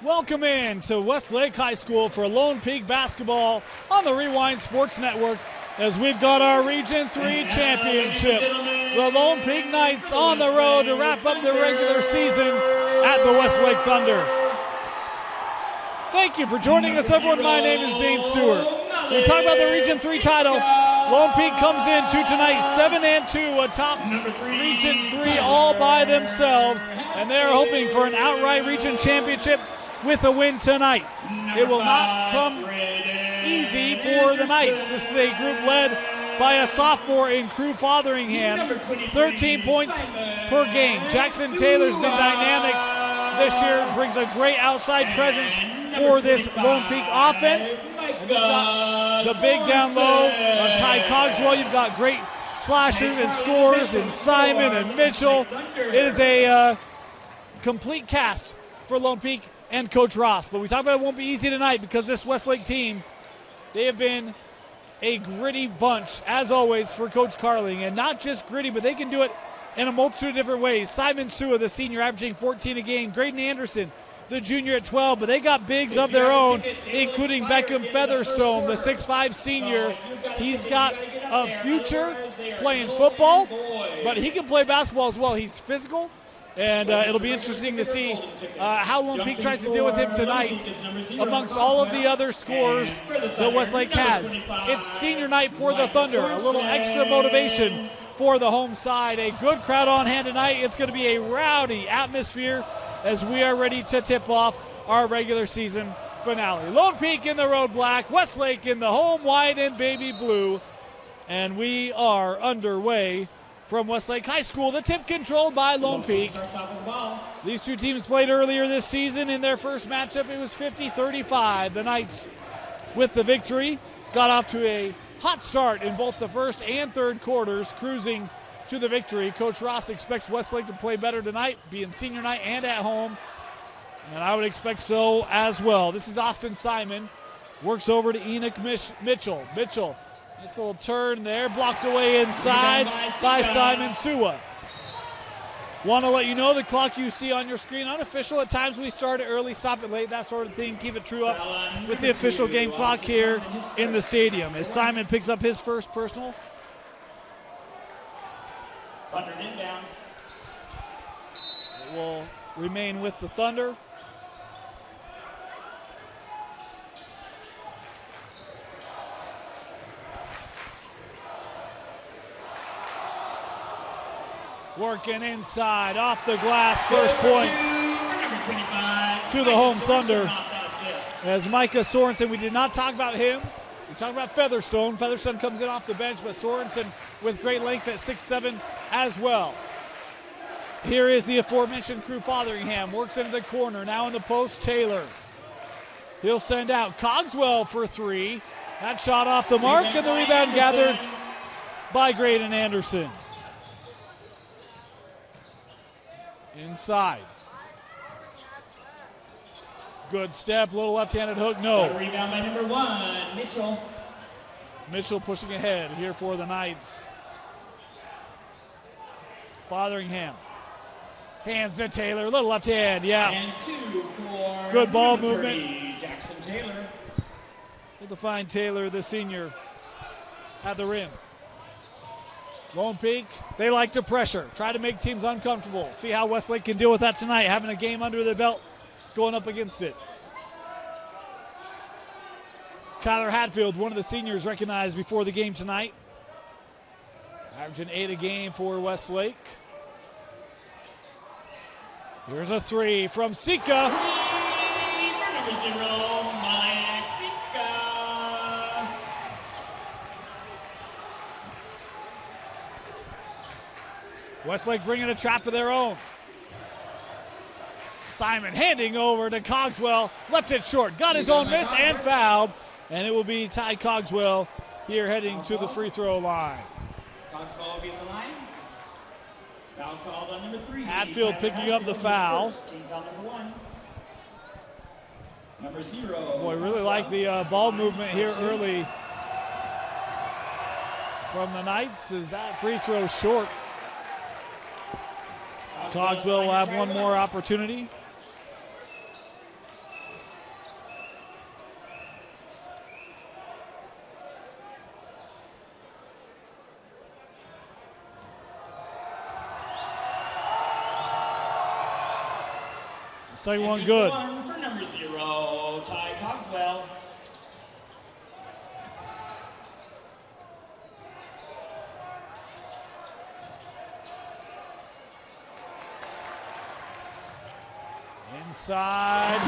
Welcome in to Westlake High School for Lone Peak basketball on the Rewind Sports Network as we've got our Region 3 championship. The Lone Peak Knights on the road to wrap up the regular season at the Westlake Thunder. Thank you for joining us, everyone. My name is Dane Stewart. We talk about the Region 3 title. Lone Peak comes into tonight 7-2 atop Region 3 all by themselves, and they're hoping for an outright region championship with a win tonight. It will not come easy for the Knights. This is a group led by a sophomore in Crew Fotheringham, 13 points per game. Jackson Taylor's been dynamic this year, brings a great outside presence for this Lone Peak offense. And you've got the big down low of Ty Cogswell. You've got great slashers and scorers in Simon and Mitchell. It is a complete cast for Lone Peak and Coach Ross. But we talk about it won't be easy tonight because this Westlake team, they have been a gritty bunch, as always, for Coach Carling. And not just gritty, but they can do it in a multitude of different ways. Simon Sua, the senior, averaging 14 a game. Graydon Anderson, the junior, at 12. But they got bigs of their own, including Beckham Featherstone, the 6'5 senior. He's got a future playing football, but he can play basketball as well. He's physical. And it'll be interesting to see how Lone Peak tries to deal with him tonight amongst all of the other scorers that Westlake has. It's senior night for the Thunder. A little extra motivation for the home side. A good crowd on hand tonight. It's going to be a rowdy atmosphere as we are ready to tip off our regular season finale. Lone Peak in the road black, Westlake in the home white and baby blue. And we are underway from Westlake High School. The tip controlled by Lone Peak. These two teams played earlier this season. In their first matchup, it was 50-35. The Knights, with the victory, got off to a hot start in both the first and third quarters, cruising to the victory. Coach Ross expects Westlake to play better tonight, being senior night and at home, and I would expect so as well. This is Austin Simon. Works over to Enoch Mitchell. Mitchell, nice little turn there, blocked away inside by Simon Sua. Want to let you know the clock you see on your screen, unofficial. At times we start it early, stop it late, that sort of thing. Keep it true up with the official game clock here in the stadium. As Simon picks up his first personal. Thunder inbound. It will remain with the Thunder. Working inside, off the glass, first points to the home Thunder. As Micah Sorensen, we did not talk about him. We talked about Featherstone. Featherstone comes in off the bench, but Sorensen with great length at 6'7" as well. Here is the aforementioned Crew Fotheringham. Works into the corner, now in the post, Taylor. He'll send out Cogswell for three. That shot off the mark, and the rebound gathered by Graydon Anderson. Inside. Good step, little left-handed hook, no. Rebound by number 1, Mitchell. Mitchell pushing ahead here for the Knights. Fotheringham. Hands to Taylor, little left hand, yeah. And 2 for good ball 30, movement. Jackson Taylor. Good to find Taylor, the senior, at the rim. Lone Peak, they like to pressure, try to make teams uncomfortable. See how Westlake can deal with that tonight, having a game under their belt, going up against it. Kyler Hatfield, one of the seniors recognized before the game tonight. Averaging 8 a game for Westlake. Here's a three from Sika. Number 0, Mike Sika. Westlake bringing a trap of their own. Simon handing over to Cogswell. Left it short. Got his own miss and fouled. And it will be Ty Cogswell here heading to the free throw line. Cogswell will be at the line. Foul called on number 3. Hatfield picking up the foul. Team foul number 1. Number 0. Boy, really like the ball movement here early from the Knights. Is that free throw short? Cogswell will have one more opportunity. Second one good. One for number 0, Ty Cogswell. Inside.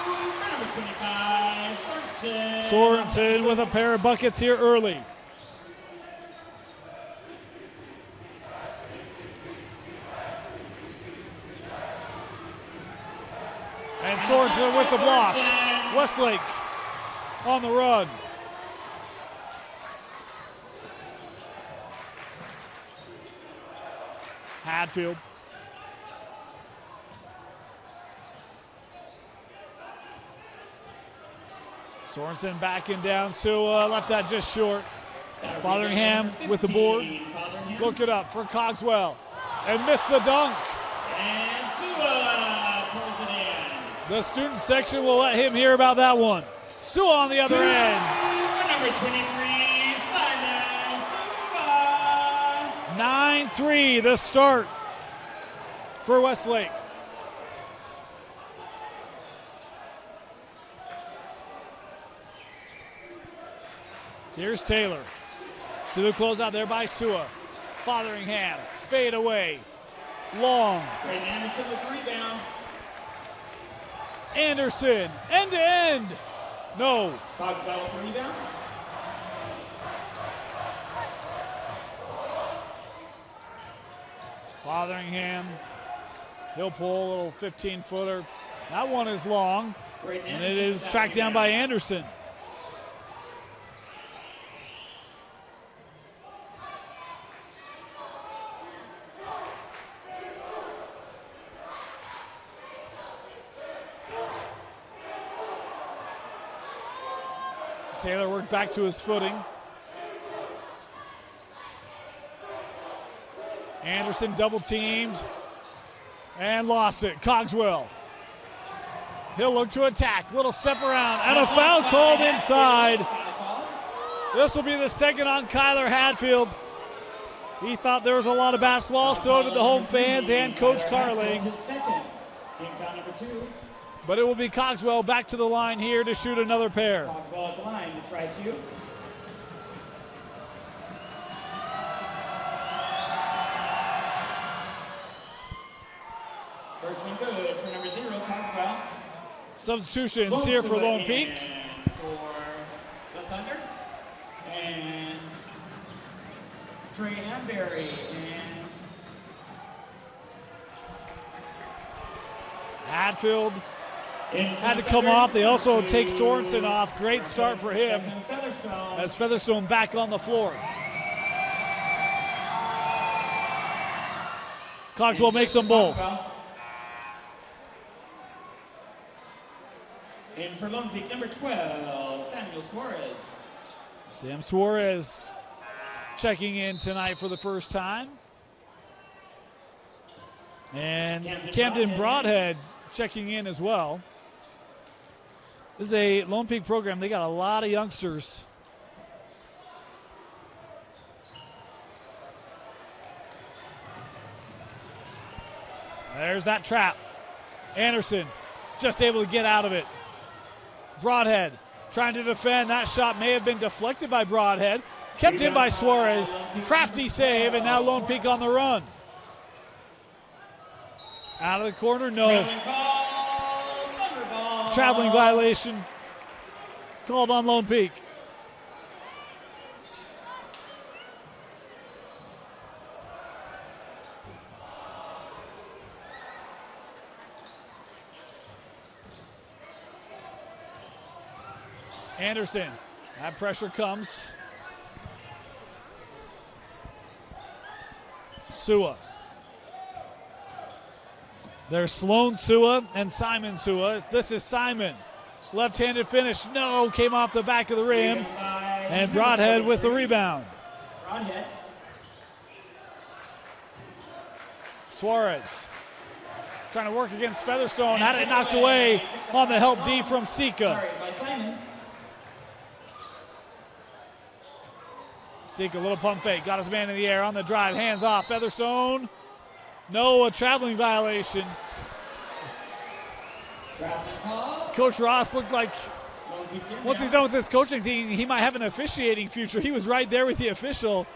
For number 25, Sorensen. Sorensen with a pair of buckets here early. And Sorensen with the block. Westlake on the run. Hadfield. Sorensen backing down. Sua left that just short. Fotheringham with the board. Look it up for Cogswell. And missed the dunk. And Sua pulls it in. The student section will let him hear about that one. Sua on the other end. Number 23, Simon Sua. 9-3 the start for Westlake. Here's Taylor. Sua close out there by Sua. Fotheringham, fade away. Long. Brayden Anderson with the rebound. Anderson, end to end. No. Cogswell with the rebound. Fotheringham, he'll pull a little 15-footer. That one is long, and it is tracked down by Anderson. Taylor worked back to his footing. Anderson double teamed and lost it. Cogswell. He'll look to attack. Little step around and a foul called inside. This will be the second on Kyler Hadfield. He thought there was a lot of basketball, so did the home fans and Coach Carling. His second. Team foul number 2. But it will be Cogswell back to the line here to shoot another pair. Cogswell at the line to try 2. First one good for number 0, Cogswell. Substitutions here for Lone Peak. And for the Thunder. And Trey Amberry. And Hadfield had to come off. They also take Sorensen off. Great start for him as Featherstone back on the floor. Cogswell makes them both. And for Lone Peak, number 12, Samuel Suarez. Sam Suarez checking in tonight for the first time. And Camden Broadhead checking in as well. This is a Lone Peak program. They got a lot of youngsters. There's that trap. Anderson just able to get out of it. Broadhead trying to defend. That shot may have been deflected by Broadhead. Kept in by Suarez. Crafty save, and now Lone Peak on the run. Out of the corner, no. Traveling violation called on Lone Peak. Anderson, that pressure comes. Sua. There's Sloan Sua and Simon Sua. This is Simon. Left-handed finish. No, came off the back of the rim. And Broadhead with the rebound. Broadhead. Suarez trying to work against Featherstone. Had it knocked away on the help D from Sika. Sika, little pump fake. Got his man in the air on the drive. Hands off. Featherstone. No, a traveling violation. Traveling call. Coach Ross looked like Lone Peak inbound. once he's done with this coaching thing, he might have an officiating future. He was right there with the official.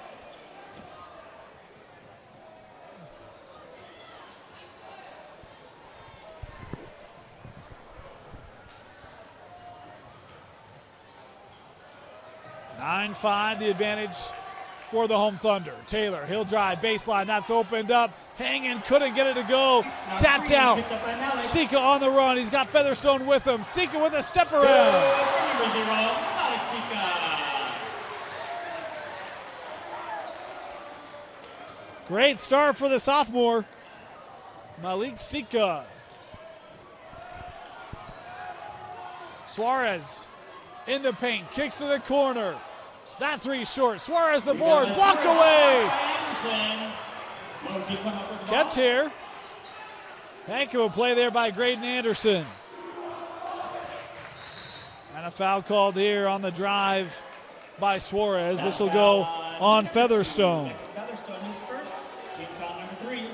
(9-5) the advantage for the home Thunder. Taylor, he'll drive, baseline, that's opened up. Hanging, couldn't get it to go. Now Tapped three out. picked up by Malik. Sika on the run. He's got Featherstone with him. Sika with a step around. Number 0, Malik Sika. Great start for the sophomore, Malik Sika. Suarez in the paint, kicks to the corner. That three short. Suarez the board, blocked away. Kept here. Heck of a play there by Graydon Anderson. And a foul called here on the drive by Suarez. This will go on Featherstone. Featherstone is first. Team foul number 3.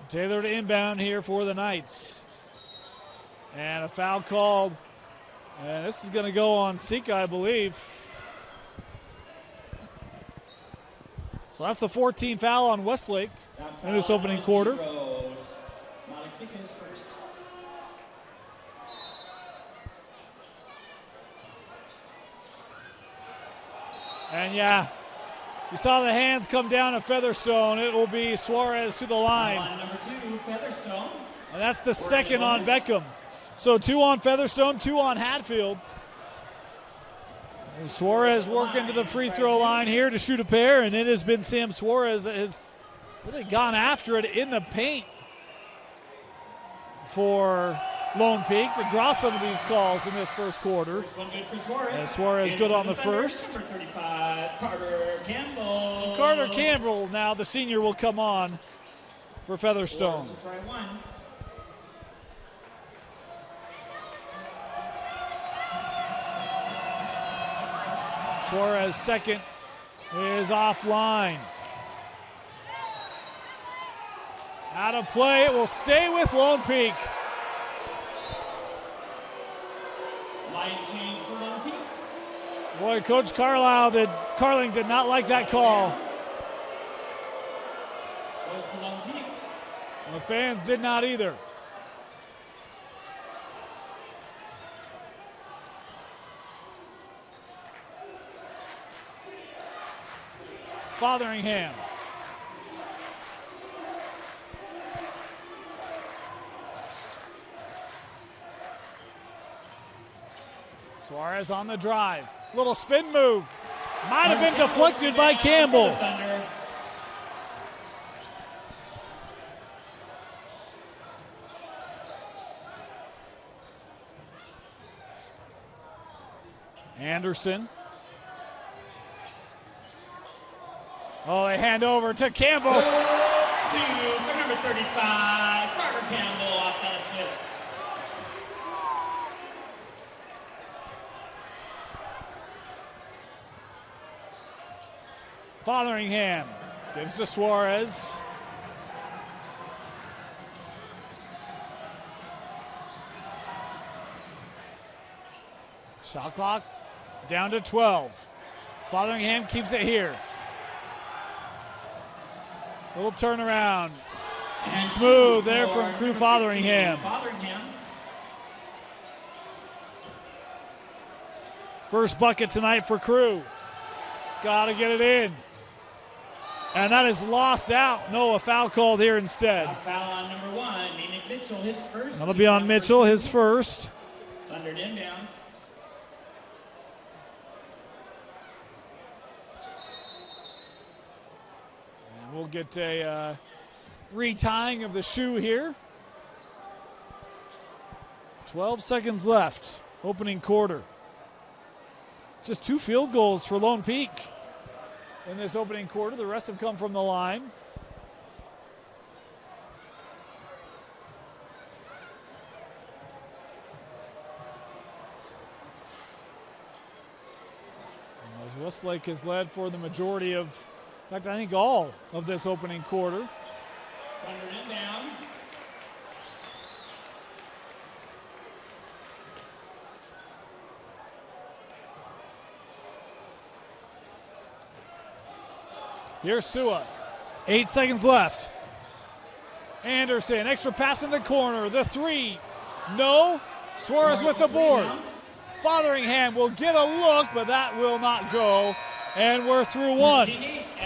Taylor to inbound here for the Knights. And a foul called. And this is going to go on Sika, I believe. So that's the 14th foul on Westlake in this opening quarter. Malik Sika is first. And yeah, you saw the hands come down at Featherstone. It will be Suarez to the line. Line number 2, Featherstone. And that's the second on Beckham. So 2 on Featherstone, 2 on Hatfield. And Suarez working to the free throw line here to shoot a pair, and it has been Sam Suarez that has really gone after it in the paint for Lone Peak to draw some of these calls in this first quarter. First one good for Suarez. And Suarez good on the first. Number 35, Carter Campbell. Carter Campbell now, the senior, will come on for Featherstone. Suarez will try one. Suarez second is offline. Out of play, it will stay with Lone Peak. Line change for Lone Peak. Boy, Coach Carling did not like that call. Goes to Lone Peak. The fans did not either. Fotheringham. Suarez on the drive. Little spin move. Might have been deflected by Campbell. Anderson. Oh, they hand over to Campbell. Over to number 35, Carter Campbell off that assist. Fotheringham gives to Suarez. Shot clock down to 12. Fotheringham keeps it here. Little turnaround. And Smooth there from Crew Fotheringham. Fotheringham. First bucket tonight for Crew. Gotta get it in. And that is lost out. No, a foul called here instead. A foul on number 1, Ninick Mitchell, his first. That'll be on Mitchell, his first. Thunder inbound. And we'll get a retying of the shoe here. 12 seconds left, opening quarter. Just 2 field goals for Lone Peak in this opening quarter. The rest have come from the line. As Westlake has led for the majority of In fact, I think all of this opening quarter. Thundered it down. Here's Sua. 8 seconds left. Anderson, extra pass in the corner. The three. No. Suarez with the board. Fotheringham will get a look, but that will not go. And we're through one.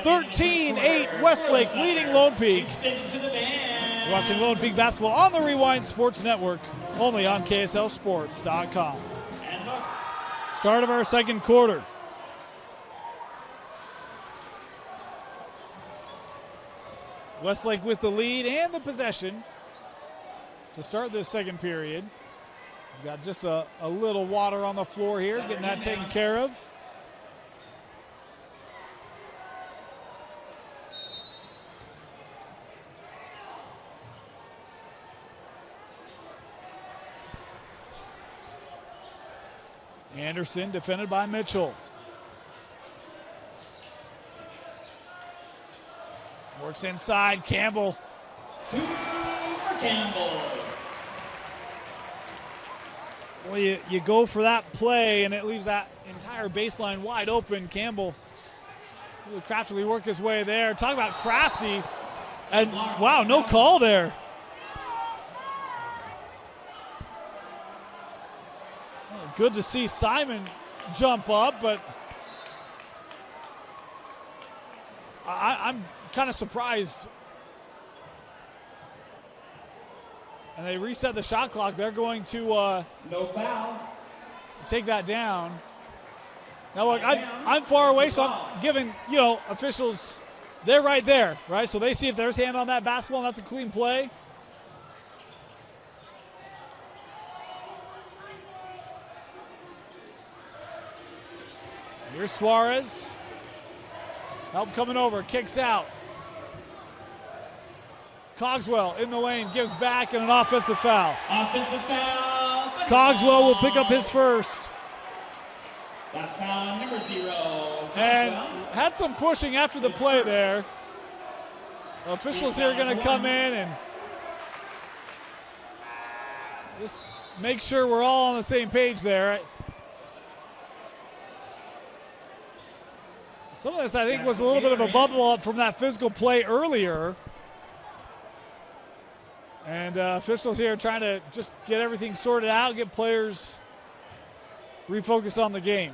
13-8 Westlake leading Lone Peak. You're watching Lone Peak basketball on the Rewind Sports Network, only on KSLSports.com. Start of our second quarter. Westlake with the lead and the possession to start this second period. We've got just a little water on the floor here, getting that taken care of. Anderson defended by Mitchell. Works inside, Campbell. 2 for Campbell. Well, you go for that play, and it leaves that entire baseline wide open. Campbell really craftily work his way there. Talk about crafty. And, wow, no call there. Well, good to see Simon jump up, but I'm kind of surprised. And they reset the shot clock. They're going to no foul. Take that down. Now look, I'm far away, so I'm giving, officials, they're right there, right? So they see if there's hand on that basketball, and that's a clean play. Here's Suarez. Help coming over, kicks out. Cogswell in the lane, gives back, and an offensive foul. Offensive foul. Cogswell will pick up his first. That foul on number 0. And had some pushing after the play there. Officials here are going to come in and just make sure we're all on the same page there. Some of this, I think, was a little bit of a bubble up from that physical play earlier. And officials here trying to just get everything sorted out, get players refocused on the game.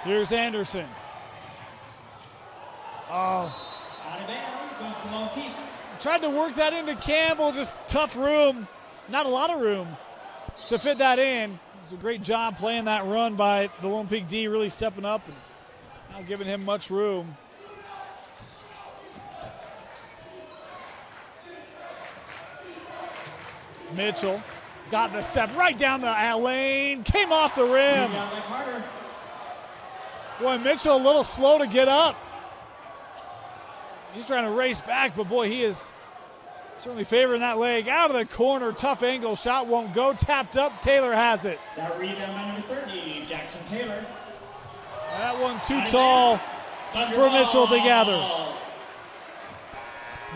Here's Anderson. Oh. Out of bounds, goes to Lone Peak. Tried to work that into Campbell, just tough room. Not a lot of room to fit that in. It's a great job playing that run by the Lone Peak D, really stepping up and not giving him much room. Mitchell got the step right down the lane, came off the rim. Boy, Mitchell a little slow to get up. He's trying to race back, but boy, he is certainly favoring that leg. Out of the corner, tough angle, shot won't go. Tapped up, Taylor has it. That rebound by number 30, Jackson Taylor. That one too tall for Mitchell to gather.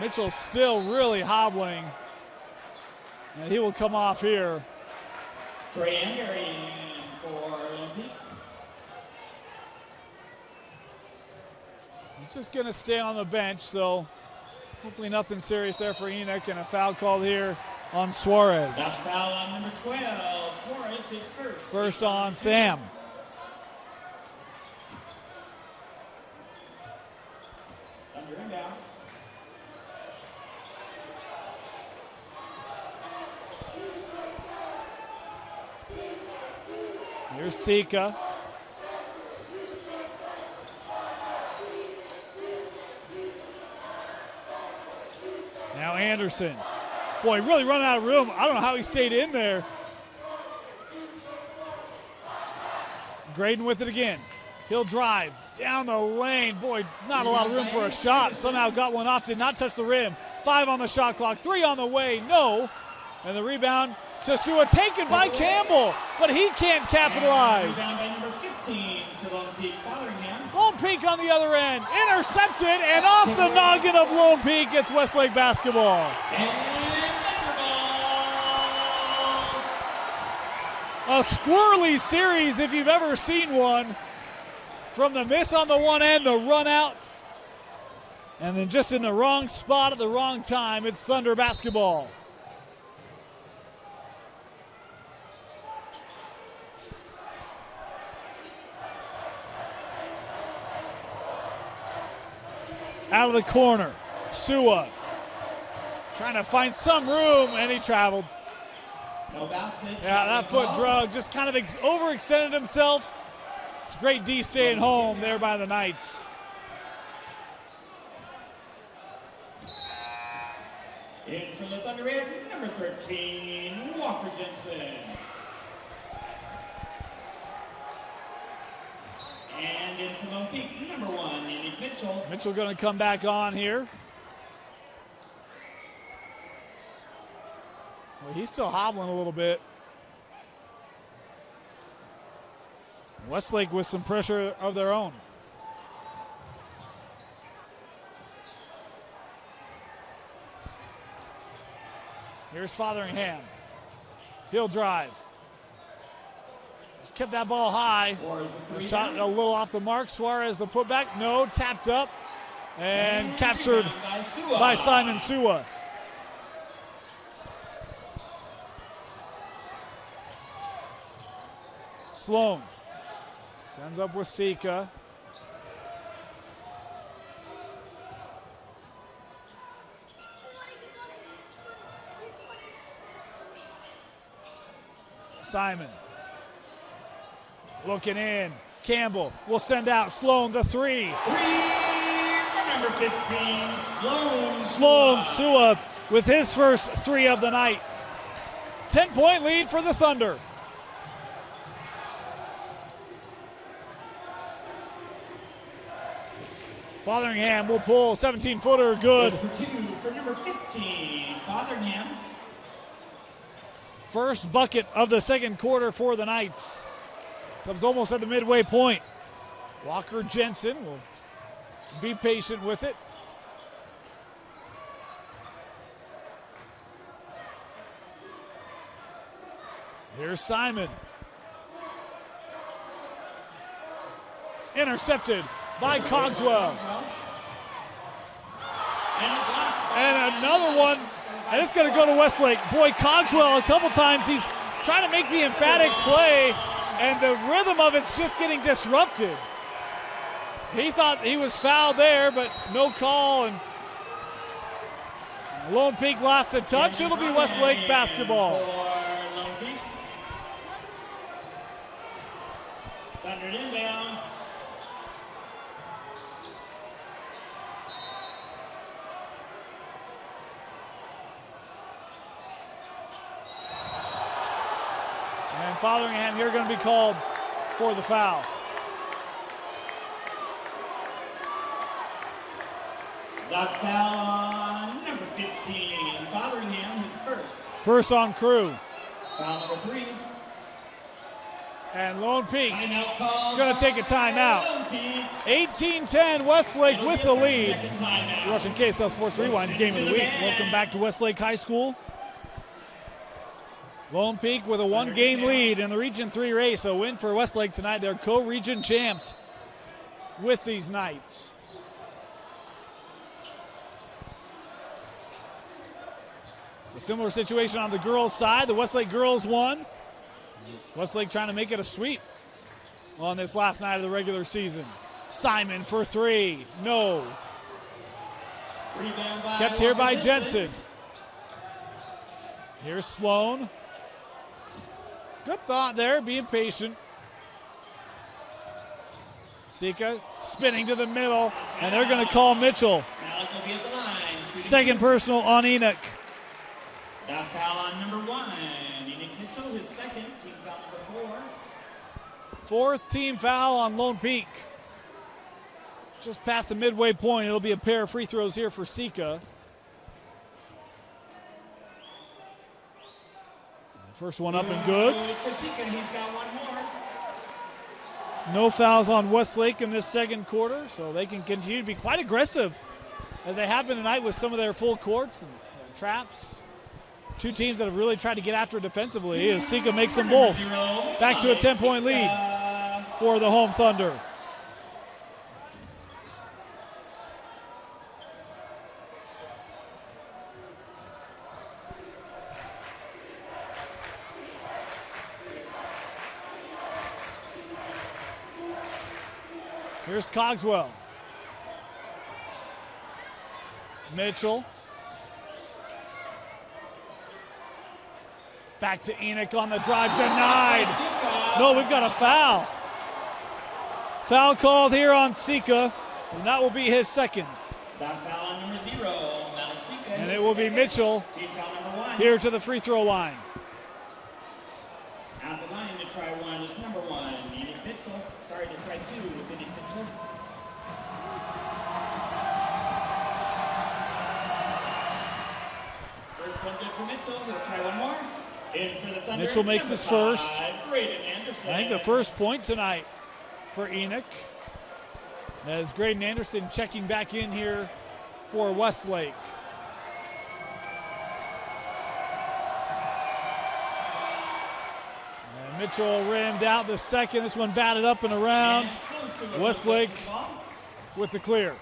Mitchell still really hobbling. And he will come off here. Trey Emery for Lone Peak. He's just going to stay on the bench, so hopefully nothing serious there for Enoch, and a foul called here on Suarez. That foul on number 12, Suarez, his first. First on Sam. Under him down. Here's Sika. Now Anderson. Boy, really running out of room. I don't know how he stayed in there. Graydon with it again. He'll drive down the lane. Boy, not a lot of room for a shot. Somehow got one off, did not touch the rim. 5 on the shot clock, 3 on the way, no. And the rebound to Sua, taken by Campbell, but he can't capitalize. Rebound by number 15 for Lone Peak, Fotheringham. Lone Peak on the other end, intercepted, and off the noggin of Lone Peak, it's Westlake basketball. A squirrely series if you've ever seen one. From the miss on the one end, the run out, and then just in the wrong spot at the wrong time, it's Thunder basketball. Out of the corner, Sua trying to find some room, and he traveled. No basket. Yeah, that foot drug just kind of overextended himself. It's great D staying home there by the Knights. In for the Thunder Red, number 13, Walker Jensen. And in for Lone Peak, number 1, Nick Mitchell. Mitchell going to come back on here. Well, he's still hobbling a little bit. Westlake with some pressure of their own. Here's Fotheringham. He'll drive. Just kept that ball high. Shot a little off the mark. Suarez the putback. No, tapped up. And captured by Simon Sua. Sloan sends up with Sika. Simon looking in. Campbell will send out Sloan the 3. Number 15, Sloan Sua with his first 3 of the night. 10-point lead for the Thunder. Fotheringham will pull, 17-footer, good. For number 15, Fotheringham. First bucket of the second quarter for the Knights. Comes almost at the midway point. Walker Jensen will be patient with it. Here's Simon. Intercepted by Cogswell. And another one, and it's going to go to Westlake. Boy, Cogswell, a couple times, he's trying to make the emphatic play, and the rhythm of it's just getting disrupted. He thought he was fouled there, but no call, and Lone Peak lost a touch. It'll be Westlake basketball. Thunder inbound. And Fotheringham here going to be called for the foul. The foul on number 15, Fotheringham, his first. First on Crew. Foul number 3. And Lone Peak Timeout going to take a timeout. 18-10, Westlake with the lead. You're watching KSL Sports Rewind's Game of the Week. Welcome back to Westlake High School. Lone Peak with a 1-game lead in the Region 3 race. A win for Westlake tonight. They're co-region champs with these Knights. It's a similar situation on the girls' side. The Westlake girls won. Westlake trying to make it a sweep on this last night of the regular season. Simon for 3. No. Kept here by Jensen. Here's Sloan. Good thought there, being patient. Sika spinning to the middle, and they're going to call Mitchell. Second personal on Enoch. That foul on number 1. Enoch Mitchell, his second, team foul number 4. Fourth team foul on Lone Peak. Just past the midway point, it'll be a pair of free throws here for Sika. First one up and good. Kasika, he's got one more. No fouls on Westlake in this second quarter, so they can continue to be quite aggressive as they have been tonight with some of their full courts and traps. Two teams that have really tried to get after it defensively as Sika makes them both. Back to a 10-point lead for the home Thunder. Here's Cogswell. Mitchell. Back to Enoch on the drive, denied. No, we've got a foul. Foul called here on Sika, and that will be his second. That foul on number 0, Malik Sika. And it will be Mitchell Team foul number 1. here to the free throw line. At the line to try one is number 1, Enoch Mitchell. Sorry, to try 2 with Enoch Mitchell. First one good for Mitchell. He'll try one more. In for the Thunder. Mitchell makes his first. Graydon Anderson. I think the first point tonight for Enoch. As Graydon Anderson checking back in here for Westlake. And Mitchell rammed out the second. This one batted up and around. Westlake with the clear.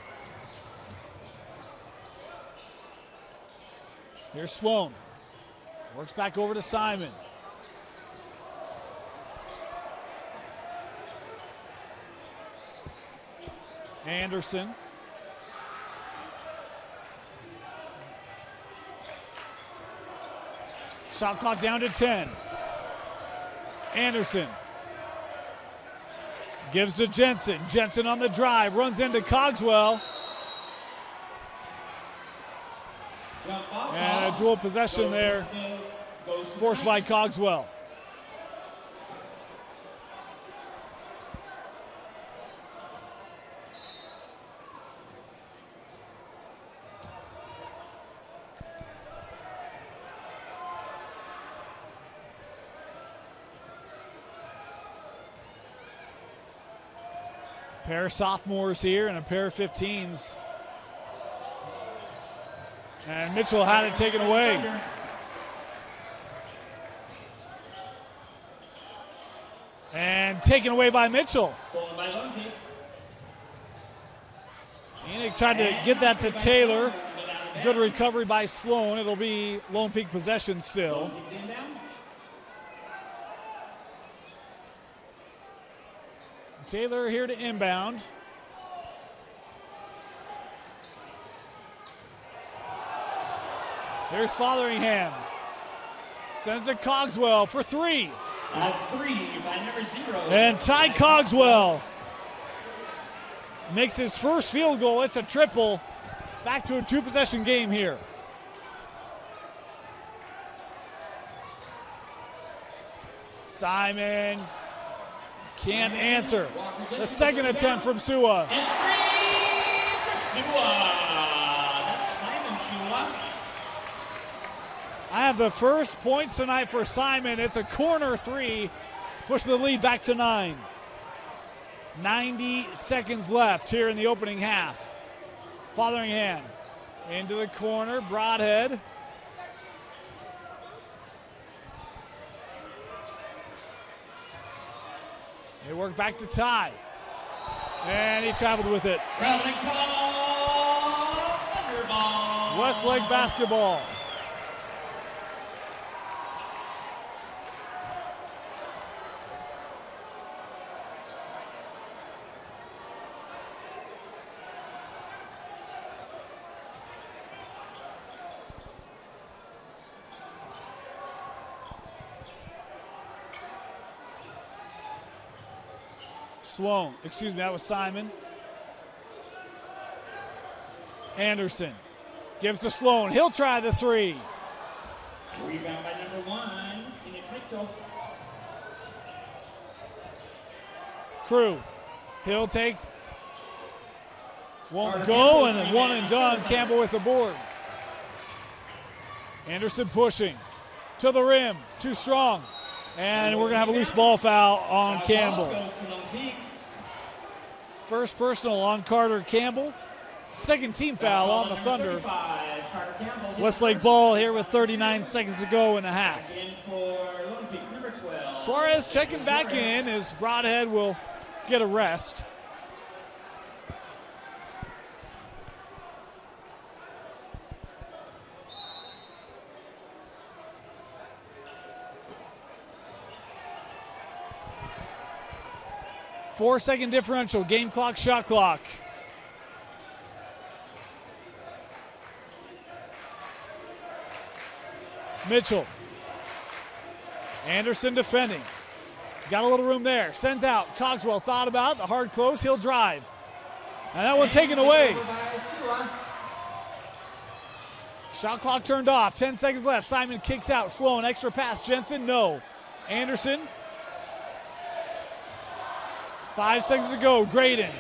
Here's Sloan. Works back over to Simon. Anderson. Shot clock down to 10. Anderson. Gives to Jensen. Jensen on the drive. Runs into Cogswell. And a dual possession there. Forced by Cogswell. Pair of sophomores here and a pair of 15s. And Mitchell had it taken away. And taken away by Mitchell. Enoch tried to get that to Taylor. Good recovery by Sloan. It'll be Lone Peak possession still. Taylor here to inbound. Here's Fotheringham. Sends to Cogswell for 3. At 3 by number 0. And Ty Cogswell makes his first field goal. It's a triple. Back to a 2-possession game here. Simon can't answer. The second attempt from Sua. And 3 for Sua. That's Simon Sua. I have the first points tonight for Simon. It's a corner 3. Push the lead back to 9. 90 seconds left here in the opening half. Fotheringham into the corner. Broadhead. They work back to Ty. And he traveled with it. Traveling call. Thunderball. Westlake basketball. Sloan, excuse me, that was Simon. Anderson gives to Sloan. He'll try the 3. Rebound by number 1, Enoch Mitchell. Crew, he'll take. Won't go, and 1 and done. Campbell with the board. Anderson pushing. to the rim, too strong. And we're going to have a loose ball foul on Campbell. First personal on Carter Campbell. Second team foul on the Thunder. Westlake ball here with 39 seconds to go in the half. Suarez checking back in as Broadhead will get a rest. Four-second differential, game clock, shot clock. Mitchell. Anderson defending. Got a little room there. Sends out. Cogswell thought about the hard close. He'll drive. And that one taken away. Shot clock turned off. 10 seconds left. Simon kicks out. Sloan. Extra pass. Jensen. No. Anderson. 5 seconds to go. Graydon.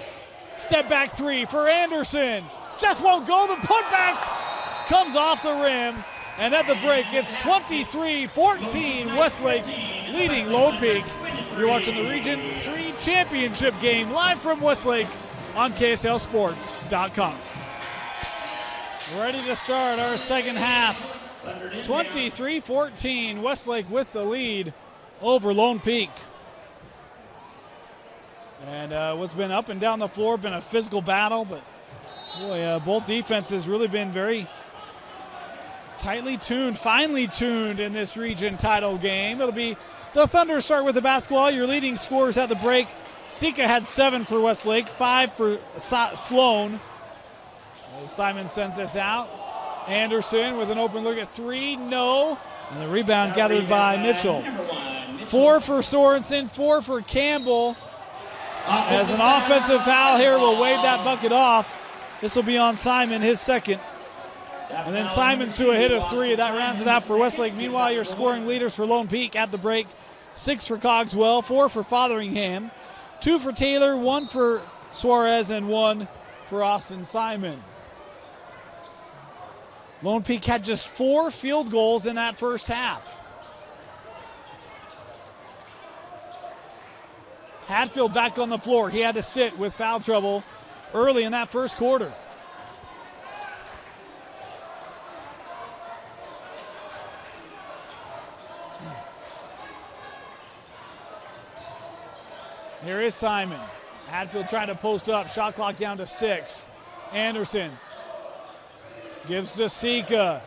Step back three for Anderson. Just won't go. The putback comes off the rim. And at the break, it's 23-14. Westlake leading Lone Peak. You're watching the Region 3 Championship game live from Westlake on KSLSports.com. Ready to start our second half. 23-14. Westlake with the lead over Lone Peak. And what's been up and down the floor, been a physical battle, but boy, both defenses really been very tightly tuned, finely tuned in this region title game. It'll be the Thunder start with the basketball. Your leading scorers at the break. Sika had 7 for Westlake, 5 for Sloan. Simon sends this out. Anderson with an open look at 3, no. And the rebound gathered by Mitchell. 4 for Sorensen, 4 for Campbell. As an offensive foul here, we'll wave that bucket off. This will be on Simon, his second. And then Simon to a hit of 3. That rounds it out for Westlake. Meanwhile, your scoring leaders for Lone Peak at the break. 6 for Cogswell, 4 for Fotheringham, 2 for Taylor, 1 for Suarez, and 1 for Austin Simon. Lone Peak had just 4 field goals in that first half. Hatfield back on the floor. He had to sit with foul trouble early in that first quarter. Here is Simon. Hatfield trying to post up. Shot clock down to 6. Anderson gives to Sika.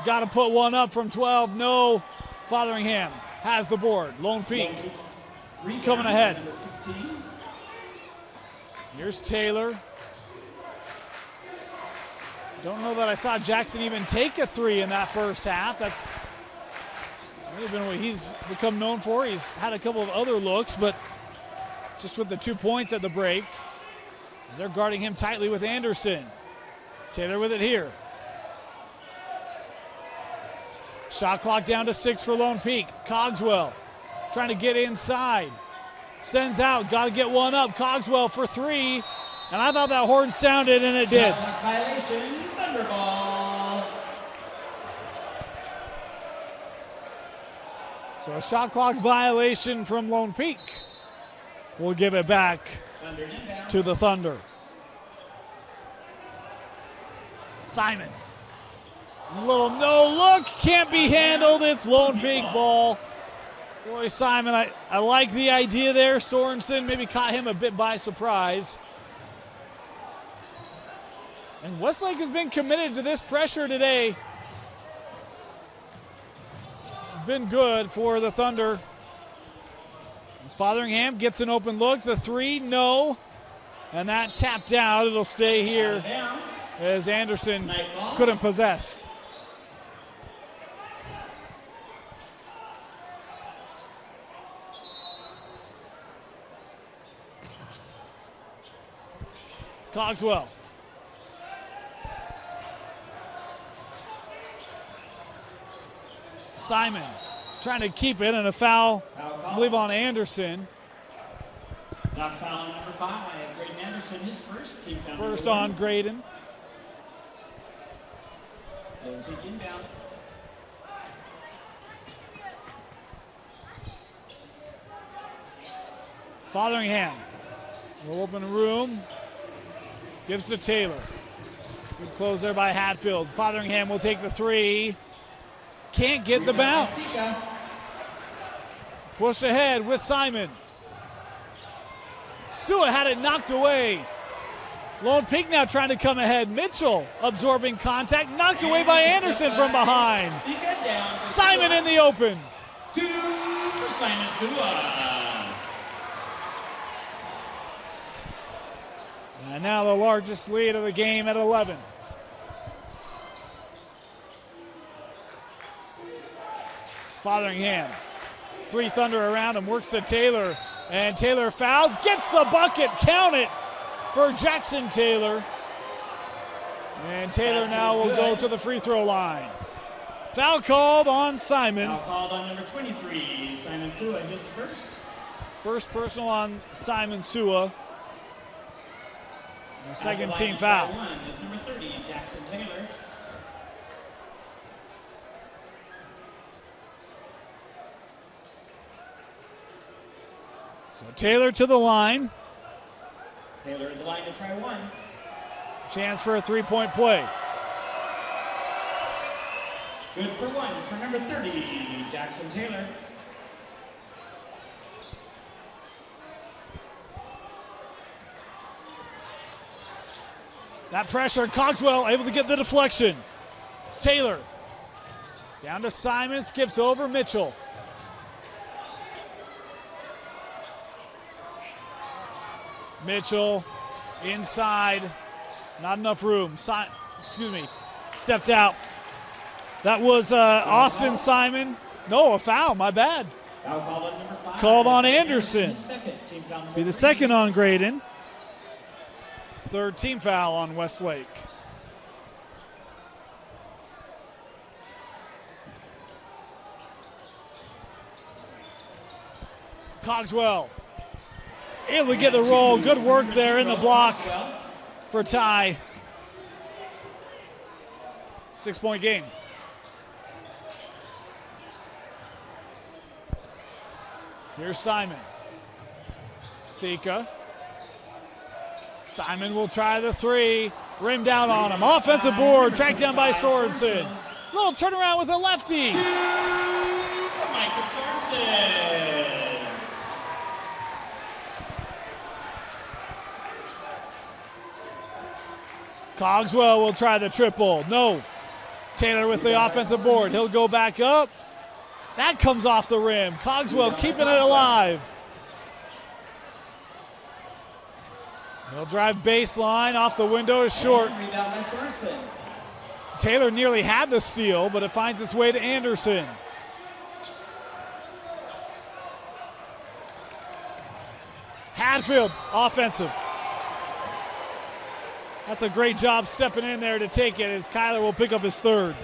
Got to put one up from 12. No. Fotheringham has the board. Lone Peak coming ahead. Here's Taylor. Don't know that I saw Jackson even take a 3 in that first half. That's really been what he's become known for. He's had a couple of other looks, but just with the 2 points at the break. They're guarding him tightly with Anderson. Taylor with it here. Shot clock down to 6 for Lone Peak. Cogswell trying to get inside. Sends out, got to get one up. Cogswell for 3. And I thought that horn sounded, and it did. Violation, Thunderball. So a shot clock violation from Lone Peak. We'll give it back to the Thunder. Simon. Little no look, can't be handled. It's Lone Peak ball. Boy, Simon, I like the idea there. Sorensen maybe caught him a bit by surprise. And Westlake has been committed to this pressure today. It's been good for the Thunder. As Fotheringham gets an open look. The 3, no. And that tapped out. It'll stay here as Anderson couldn't possess. Cogswell. Simon trying to keep it, and a foul, I believe, on Anderson. Foul on number 5, Graydon Anderson, his first team foul. First on Graydon. Fotheringham will open a room. Gives to Taylor. Good close there by Hatfield. Fotheringham will take the three. Can't get the bounce. Pushed ahead with Simon. Sua had it knocked away. Lone Peak now trying to come ahead. Mitchell absorbing contact. Knocked away by Anderson from behind. Simon in the open. 2 for Simon Sua. And now the largest lead of the game at 11. Fotheringham. 3 Thunder around him. Works to Taylor. And Taylor fouled. Gets the bucket. Count it for Jackson Taylor. And Taylor now will go to the free throw line. Foul called on Simon. Foul called on number 23, Simon Sua, his first. First personal on Simon Sua. The second team foul. One is number 30, Jackson Taylor. So Taylor to the line. Taylor at the line to try one. Chance for a three-point play. Good for one for number 30, Jackson Taylor. That pressure, Cogswell able to get the deflection. Taylor down to Simon, skips over Mitchell. Mitchell inside, not enough room. Stepped out. That was Austin Simon. No, a foul, my bad. Foul called on number 5. Called on Anderson. Team foul number Be the 3. second on Graydon. Third team foul on Westlake. Cogswell able to get the roll. Good work there in the block for Ty. 6-point game. Here's Simon. Sika. Simon will try the three. Rimmed out on him. Offensive board. Tracked down by Sorensen. Little turnaround with a lefty. 2 for Michael Sorensen. Cogswell will try the triple. No. Taylor with the offensive board. He'll go back up. That comes off the rim. Cogswell keeping it alive. He'll drive baseline. Off the window is short. Rebound by Sorensen. Taylor nearly had the steal, but it finds its way to Anderson. Hadfield, offensive. That's a great job stepping in there to take it as Kyler will pick up his third.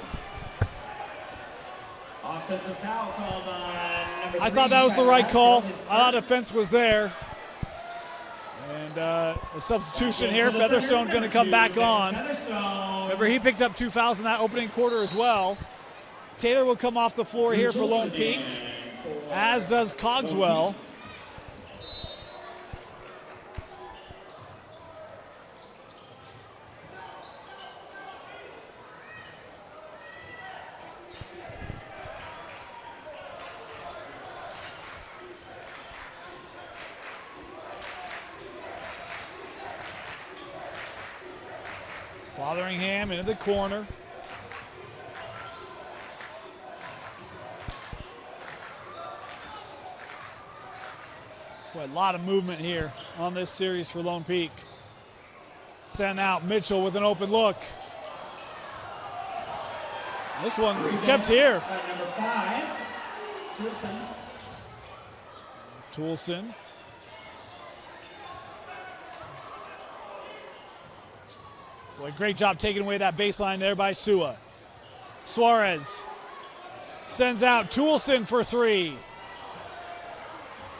Offensive foul called on number 3. I thought that was the right call. I thought defense was there. And a substitution here. Featherstone going to come back on. Remember, he picked up 2 fouls in that opening quarter as well. Taylor will come off the floor here for Lone Peak, as does Cogswell. Fotheringham into the corner. Boy, a lot of movement here on this series for Lone Peak. Sent out Mitchell with an open look. This one kept here. Number 5, Toulson. Boy, great job taking away that baseline there by Sua. Suarez sends out Toulson for 3.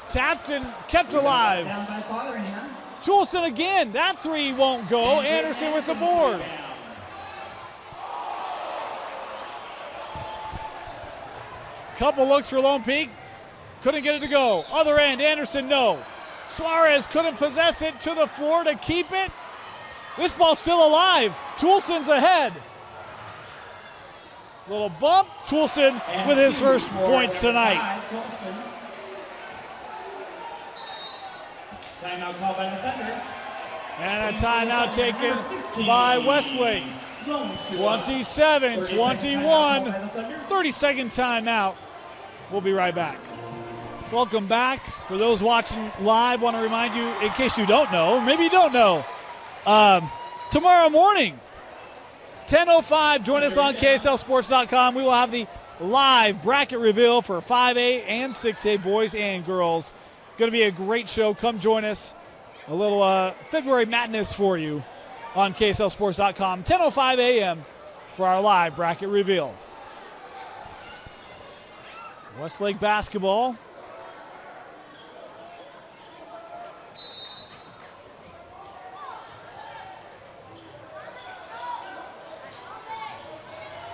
Tapped and kept alive. Down by Fotheringham. Toulson again. That 3 won't go. Anderson with the board. Couple looks for Lone Peak. Couldn't get it to go. Other end, Anderson, no. Suarez couldn't possess it to the floor to keep it. This ball's still alive. Toulson's ahead. Little bump. Toulson with his first points tonight. Timeout called by the Thunder. And a timeout taken by Westlake. 27-21. 30-second timeout. We'll be right back. Welcome back. For those watching live, want to remind you, in case you don't know, maybe you don't know, tomorrow morning, 10:05, join us on KSLSports.com. We will have the live bracket reveal for 5A and 6A boys and girls. Going to be a great show. Come join us. A little February madness for you on KSLSports.com. 10:05 a.m. for our live bracket reveal. Westlake basketball.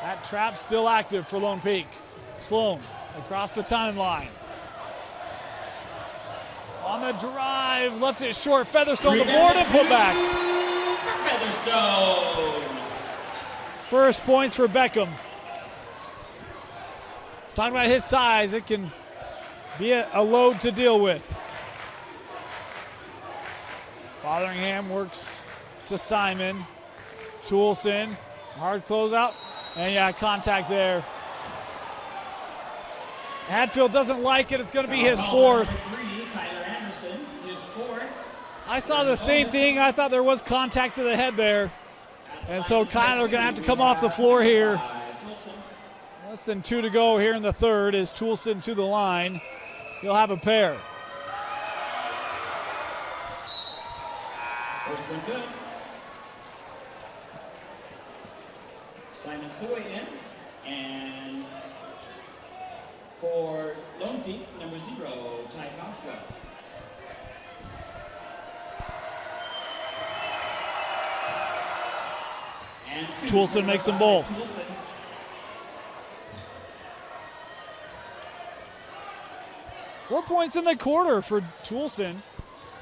That trap still active for Lone Peak. Sloan across the timeline. On the drive, left it short. Featherstone the board and put back. Featherstone. First points for Beckham. Talking about his size, it can be a load to deal with. Fotheringham works to Simon. Toulson, hard closeout. And yeah, contact there. Hadfield doesn't like it. It's going to be his fourth. I saw the same thing. I thought there was contact to the head there. And so Kyler going to have to come off the floor here. Less than 2 to go here in the third as Toulson to the line. He'll have a pair. First one good. Simon Soy in. And for Lone Peak, number 0, Ty Coxwell. And Toulson makes them both. Toulson. Four points in the quarter for Toulson.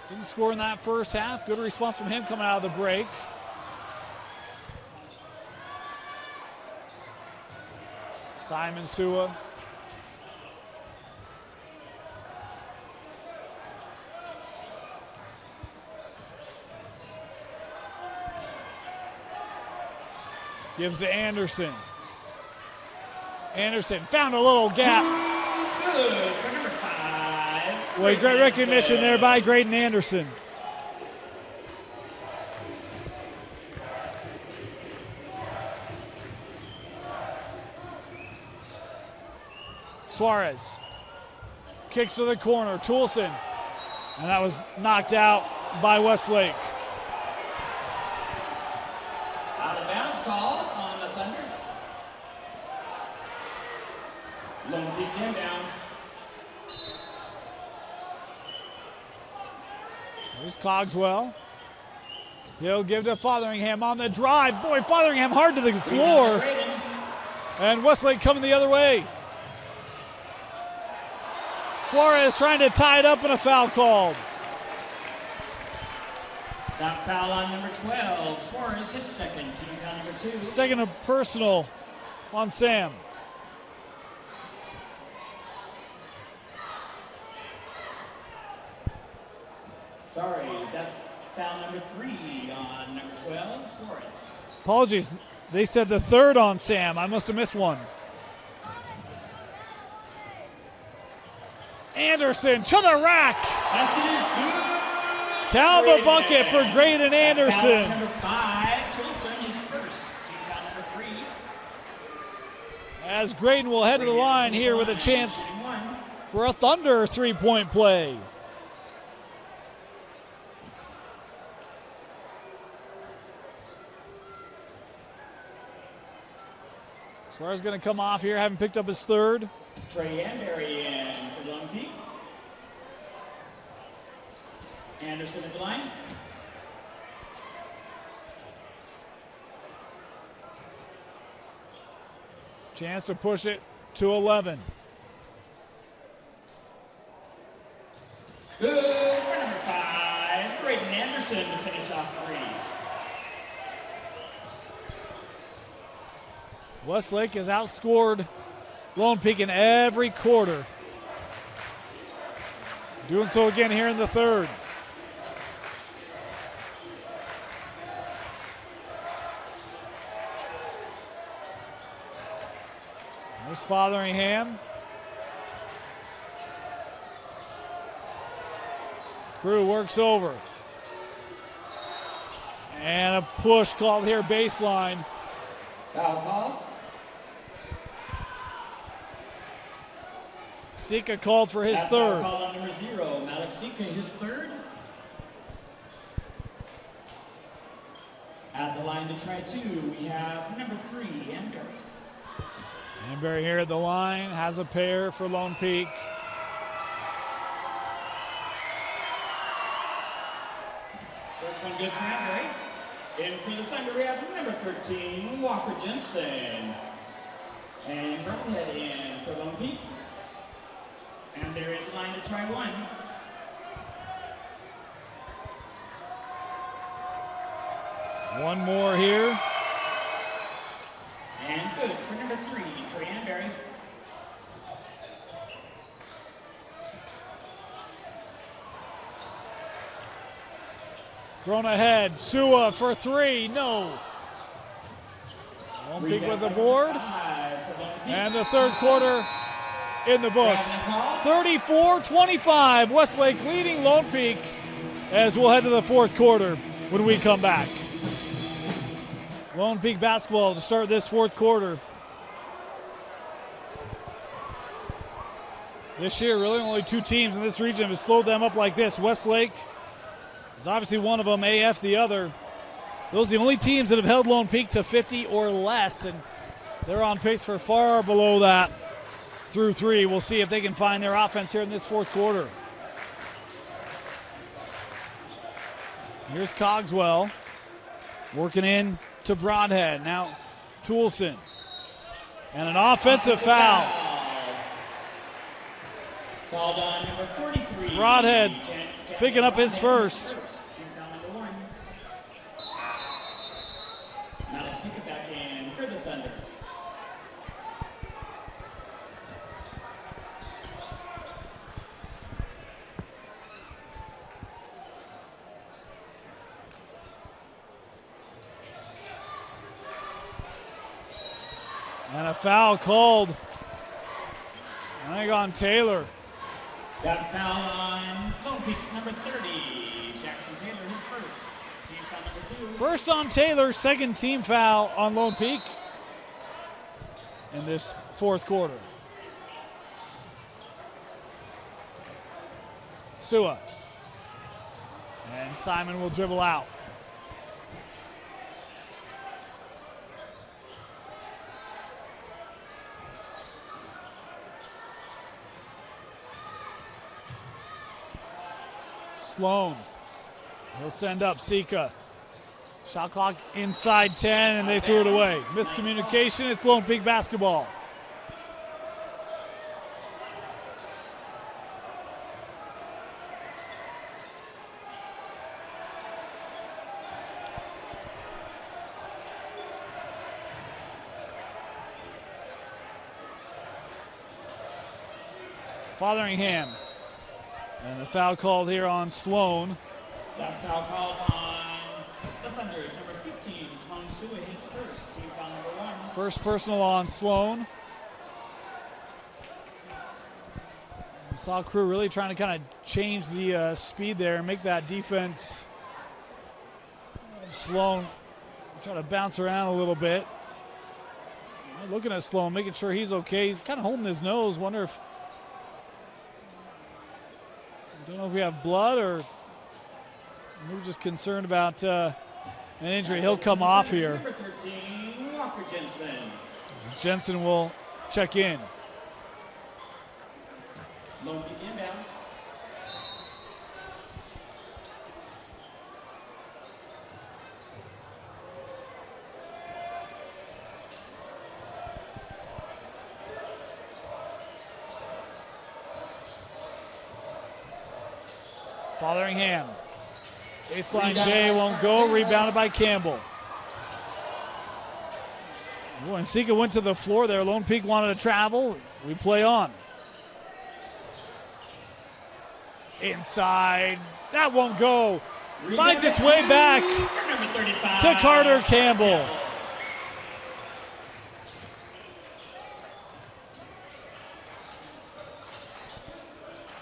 Didn't score in that first half. Good response from him coming out of the break. Simon Sua. Gives to Anderson. Anderson found a little gap. Good for number 5. Boy, great recognition there by Graydon Anderson. Suarez kicks to the corner. Toulson. And that was knocked out by Westlake. Out of bounds call on the Thunder. Lone Peak down. There's Cogswell. He'll give to Fotheringham on the drive. Boy, Fotheringham hard to the floor. And Westlake coming the other way. Suarez trying to tie it up and a foul called. That foul on number 12. Suarez, his second. Team foul number 2. Second of personal on Sam. Sorry, that's foul number 3 on number 12, Suarez. Apologies. They said the third on Sam. I must have missed one. Anderson to the rack. Basket is good. Count the bucket for Graydon Anderson. Number 5, Toulson, his first. Team foul number 3. As Graydon will head to the line here with a chance for a Thunder three-point play. Suarez going to come off here, having picked up his third. Trey Andery in for Lone Peak. Anderson at the line. Chance to push it to 11. Good for number Jensen to finish off 3. Westlake has outscored Lone Peak in every quarter. Doing so again here in the third. There's Fotheringham. Crew works over. And a push called here, baseline. Foul call. Sika called for his That third. Foul call on number 0, Malik Sika, his third. At the line to try 2, we have number 3, Ender. Amber here at the line, has a pair for Lone Peak. First one good for Amber. In for the Thunder, we have number 13, Walker Jensen. And Brownhead in for Lone Peak. And they're in line to try 1. One more here. And good for number 3, Trey Anberry. Thrown ahead, Sua for 3, no. Lone Peak with the board. And the third quarter in the books. 34-25, Westlake leading Lone Peak as we'll head to the fourth quarter when we come back. Lone Peak basketball to start this fourth quarter. This year, really only 2 teams in this region have slowed them up like this. Westlake is obviously one of them, AF the other. Those are the only teams that have held Lone Peak to 50 or less, and they're on pace for far below that through 3. We'll see if they can find their offense here in this fourth quarter. Here's Cogswell working in to Broadhead. Now Toulson. And an offensive foul. Called on number 43. Broadhead picking up his first. Team foul number 1. Malik Sika back in for the Thunder. And a foul called, I think, on Taylor. Got foul on Lone Peak's number 30, Jackson Taylor, his first. Team foul number 2. First on Taylor, second team foul on Lone Peak in this fourth quarter. Sua. And Simon will dribble out. Sloan. He'll send up Sika. Shot clock inside 10, and they threw it away. Miscommunication, it's Lone Peak basketball. Fotheringham. And the foul called here on Sloan. That foul called on the Thunder's number 15, Sloan Sua, his first. Team foul number 1. First personal on Sloan. We saw Crew really trying to kind of change the speed there and make that defense. Sloan trying to bounce around a little bit. Looking at Sloan, making sure he's okay. He's kind of holding his nose. Wonder if, don't know if we have blood or we're just concerned about an injury. He'll come off here. Number 13, Walker Jensen. Jensen will check in. Lone Peak inbound. Fotheringham Baseline J won't go. Rebounded by Campbell. Ooh, and Sika went to the floor there. Lone Peak wanted to travel. We play on. Inside. That won't go. Finds its way back to Carter Campbell.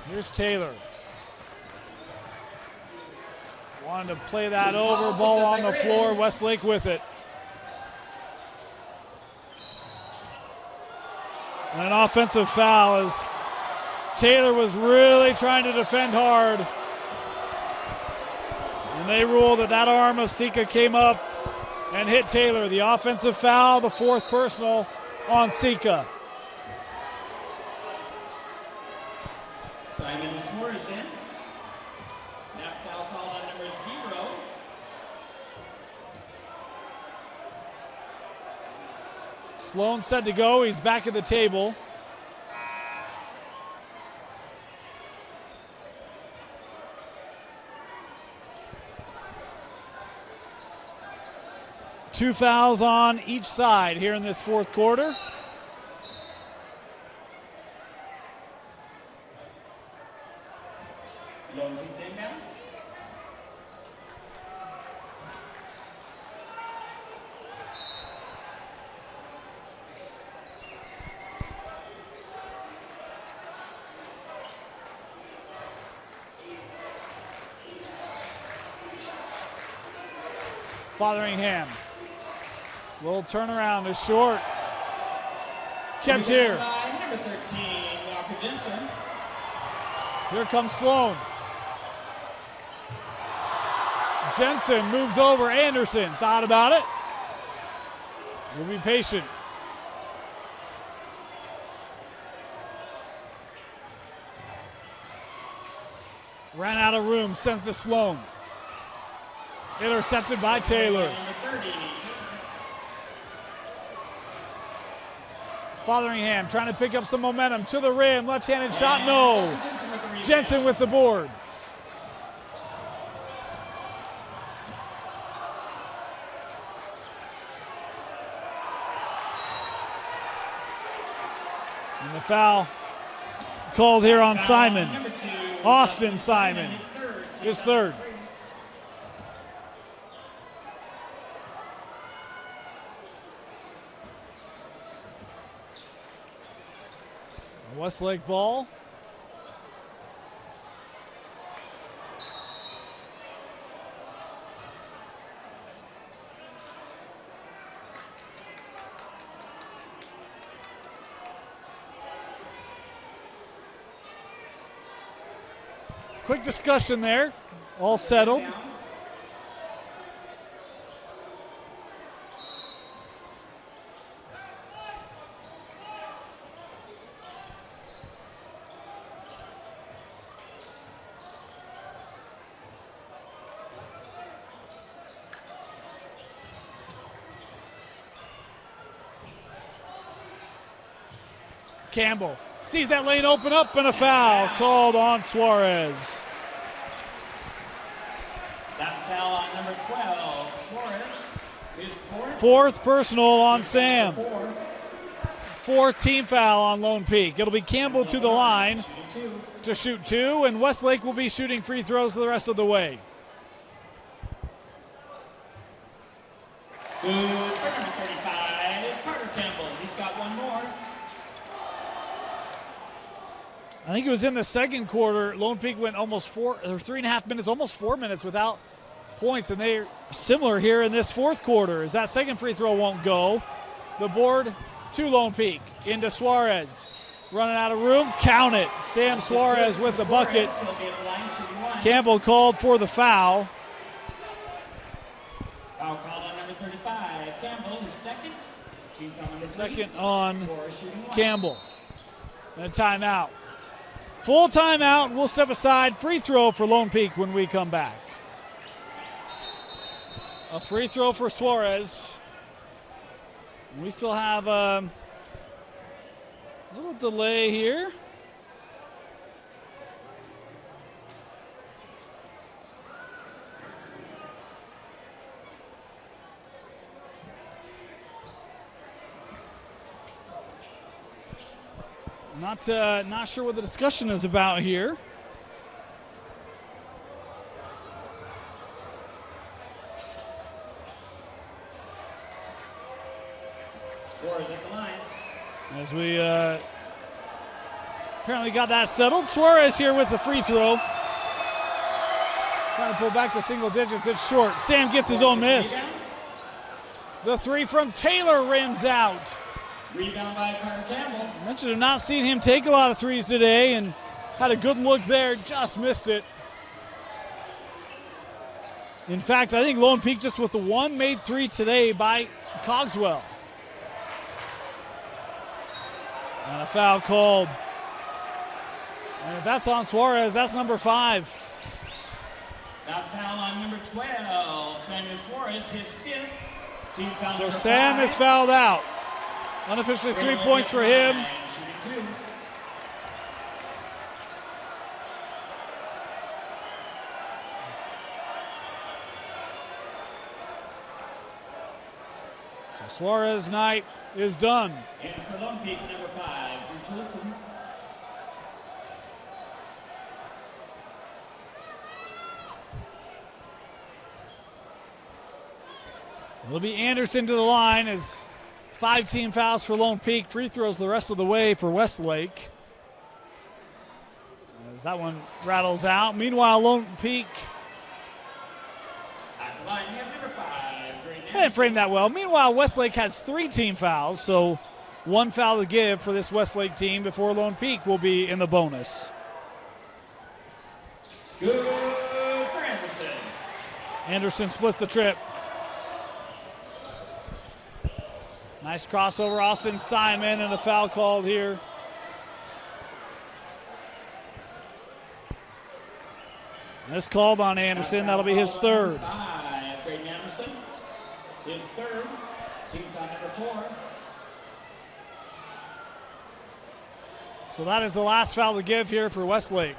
Here's Taylor. Wanted to play that over. Ball on the floor. Westlake with it. And an offensive foul as Taylor was really trying to defend hard. And they ruled that that arm of Sika came up and hit Taylor. The offensive foul, the fourth personal on Sika. Simon Suarez in. That foul called on number 0. Sloan set to go. He's back at the table. Two fouls on each side here in this fourth quarter. Lone Peak inbound. Fotheringham. Little turnaround is short. Kept here. Number 13, Walker Jensen. Here comes Sloan. Jensen moves over Anderson. Thought about it. We'll be patient. Ran out of room, sends to Sloan. Intercepted by Taylor. Fotheringham trying to pick up some momentum to the rim. Left-handed shot, no. Jensen with the board. And the foul called here on Simon. Austin Simon, his third. Westlake ball. Quick discussion there. All settled. Campbell sees that lane open up and a foul called on Suarez. That foul on number 12, Suarez. His fourth personal on Sam. Fourth team foul on Lone Peak. It'll be Campbell to the line to shoot 2, and Westlake will be shooting free throws the rest of the way. Good for number 35, Carter Campbell. He's got one more. I think it was in the second quarter. Lone Peak went almost 3.5 minutes, almost 4 minutes without points, and they're similar here in this fourth quarter as that second free throw won't go. The board to Lone Peak, into Suarez. Running out of room, count it. Sam Suarez with the bucket. Campbell called for the foul. Foul called on number 35, Campbell, his second. Team foul number 3. Second on Campbell. And a timeout. Full timeout. We'll step aside. Free throw for Lone Peak when we come back. A free throw for Suarez. We still have a little delay here. Not sure what the discussion is about here. Suarez at the line. As we apparently got that settled. Suarez here with the free throw. Trying to pull back to single digits. It's short. Sam gets his own miss. The three from Taylor rims out. Rebound by Carter Campbell. I mentioned I've not seen him take a lot of threes today and had a good look there. Just missed it. In fact, I think Lone Peak just with the one made three today by Cogswell. And a foul called. And if that's on Suarez, that's number 5. That foul on number 12, Samuel Suarez, his 5th. Team foul So number Sam 5. is fouled out. Unofficially 3 points for him. Shooting 2. So Suarez night is done. And for Lone Peak, number 5, Drew Tilson. It'll be Anderson to the line as 5 team fouls for Lone Peak. Free throws the rest of the way for Westlake. As that one rattles out. Meanwhile, Lone Peak. At the line, you have number 5, Green I didn't frame that well. Meanwhile, Westlake has 3 team fouls, so 1 foul to give for this Westlake team before Lone Peak will be in the bonus. Good for Anderson. Anderson splits the trip. Nice crossover, Austin Simon, and a foul called here. This called on Anderson. That'll be his 3rd. 5, Braden Anderson. His 3rd. Team foul number 4. So that is the last foul to give here for Westlake.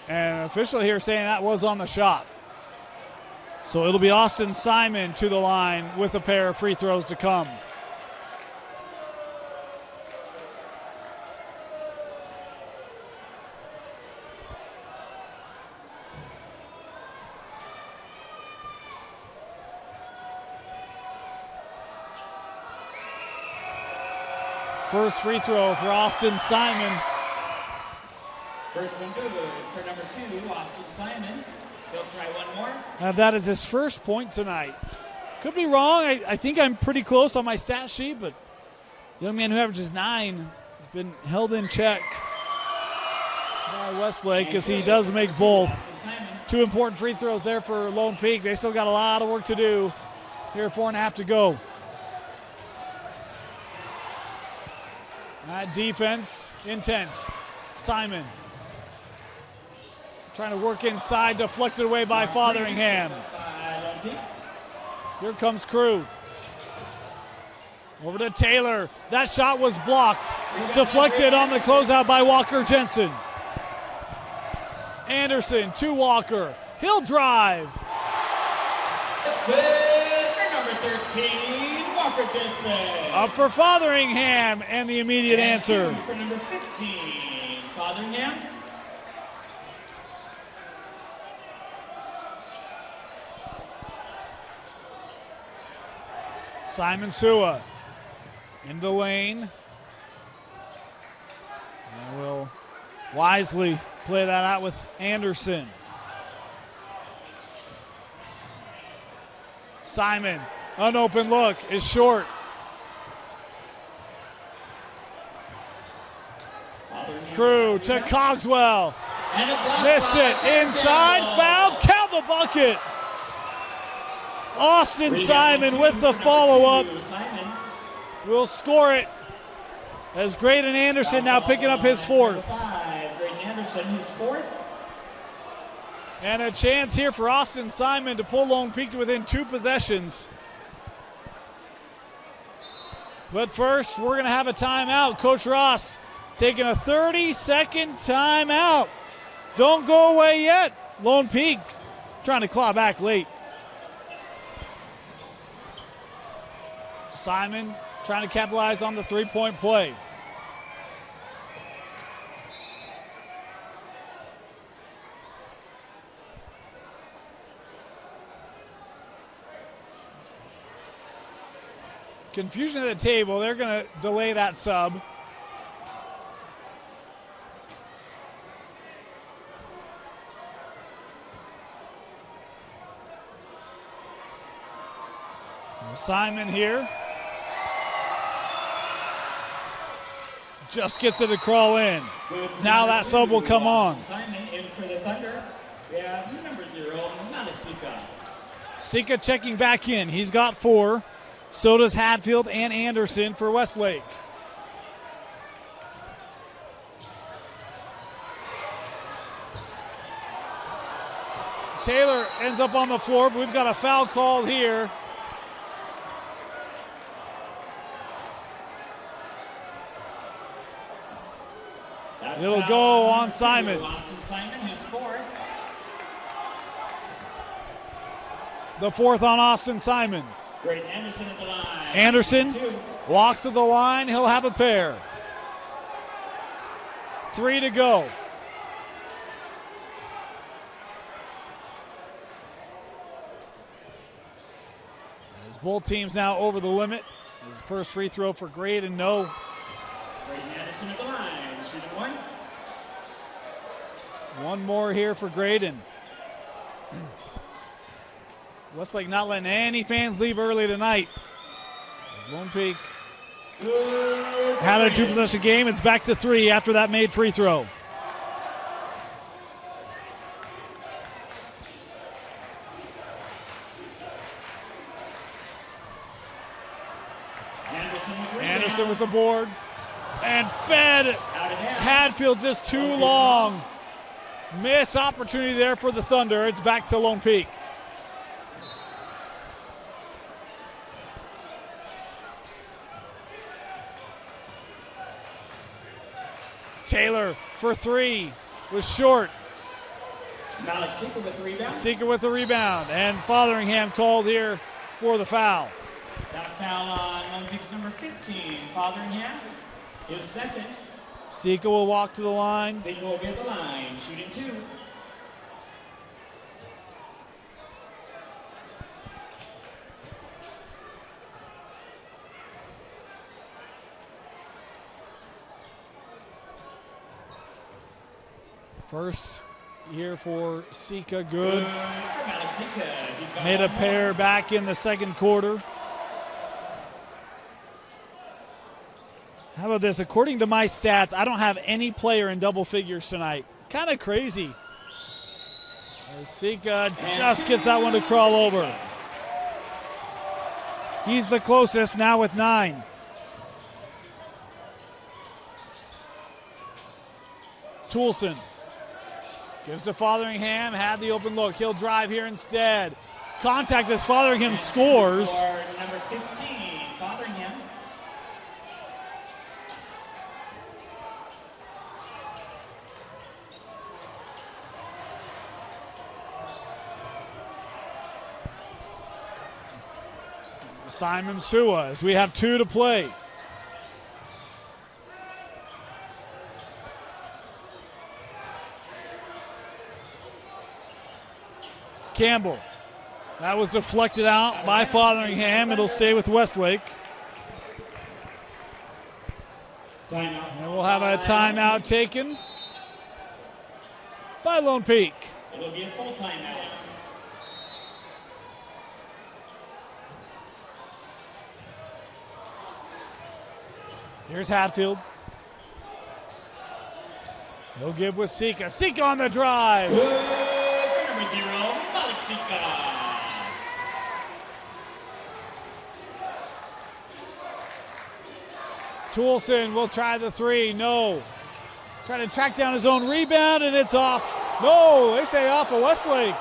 And official here saying that was on the shot. So it'll be Austin Simon to the line with a pair of free throws to come. First free throw for Austin Simon. First one good for number 2, Austin Simon. He'll try one more. That is his first point tonight. Could be wrong. I think I'm pretty close on my stat sheet, but young man who averages 9 has been held in check by Westlake as he does make both. 2 important free throws there for Lone Peak. They still got a lot of work to do. Here, 4.5 to go. That defense, intense. Simon trying to work inside, deflected away by Fotheringham. Here comes Crew. Over to Taylor. That shot was blocked. Deflected on the closeout by Walker Jensen. Anderson to Walker. He'll drive. With number 13, Walker Jensen. Up for Fotheringham, and the immediate answer. For number 15, Fotheringham. Simon Sua in the lane. And will wisely play that out with Anderson. Simon, an open look, is short. Crew to Cogswell. Missed it. Inside, foul, count the bucket. Austin Simon with the follow-up. Will score it as Graydon Anderson now picking up his 4th. Graydon Anderson, his 4th. And a chance here for Austin Simon to pull Lone Peak to within 2 possessions. But first, we're going to have a timeout. Coach Ross taking a 30-second timeout. Don't go away yet. Lone Peak trying to claw back late. Simon trying to capitalize on the 3-point play. confusion at the table. They're going to delay that sub. Simon here. Just gets it to crawl in. Now that sub will come on. Simon in for the Thunder. We have number 0, Sika. Sika checking back in. He's got 4. So does Hadfield and Anderson for Westlake. Taylor ends up on the floor, but we've got a foul called here. It'll go on Simon. Simon, his 4th. The 4th on Austin Simon. Great Anderson at the line. Anderson 2. walks to the line. He'll have a pair. 3 to go. As both teams now over the limit. His first free throw for Graydon, no. Great Anderson at the line. Shooting 1. One more here for Graydon. Westlake not letting any fans leave early tonight. Lone Peak had a 2-possession game. It's back to 3 after that made free throw. Anderson with the board. And fed. Hadfield just too long. Missed opportunity there for the Thunder. It's back to Lone Peak. Taylor for 3 was short. Sika with the rebound. Sika with the rebound. And Fotheringham called here for the foul. That foul on Lone Peak's number 15, Fotheringham. His 2nd. Sika will walk to the line. Sika will be at the line, shooting 2. First here for Sika, good. Made a pair back in the second quarter. How about this? According to my stats, I don't have any player in double figures tonight. Kind of crazy. Sika just gets that one to crawl over. He's the closest now with 9. Toulson gives to Fotheringham, had the open look. He'll drive here instead. Contact as Fotheringham scores. Number 15, Fotheringham. Simon Sua as we have 2 to play. Campbell. That was deflected out by Fotheringham. It'll stay with Westlake. And we'll have a timeout taken by Lone Peak. It'll be a full timeout. Here's Hadfield. He'll give with Sika. Sika on the drive. Number 0, Sika. Toulson will try the 3. No. Trying to track down his own rebound, and it's off. No, they say off of Westlake.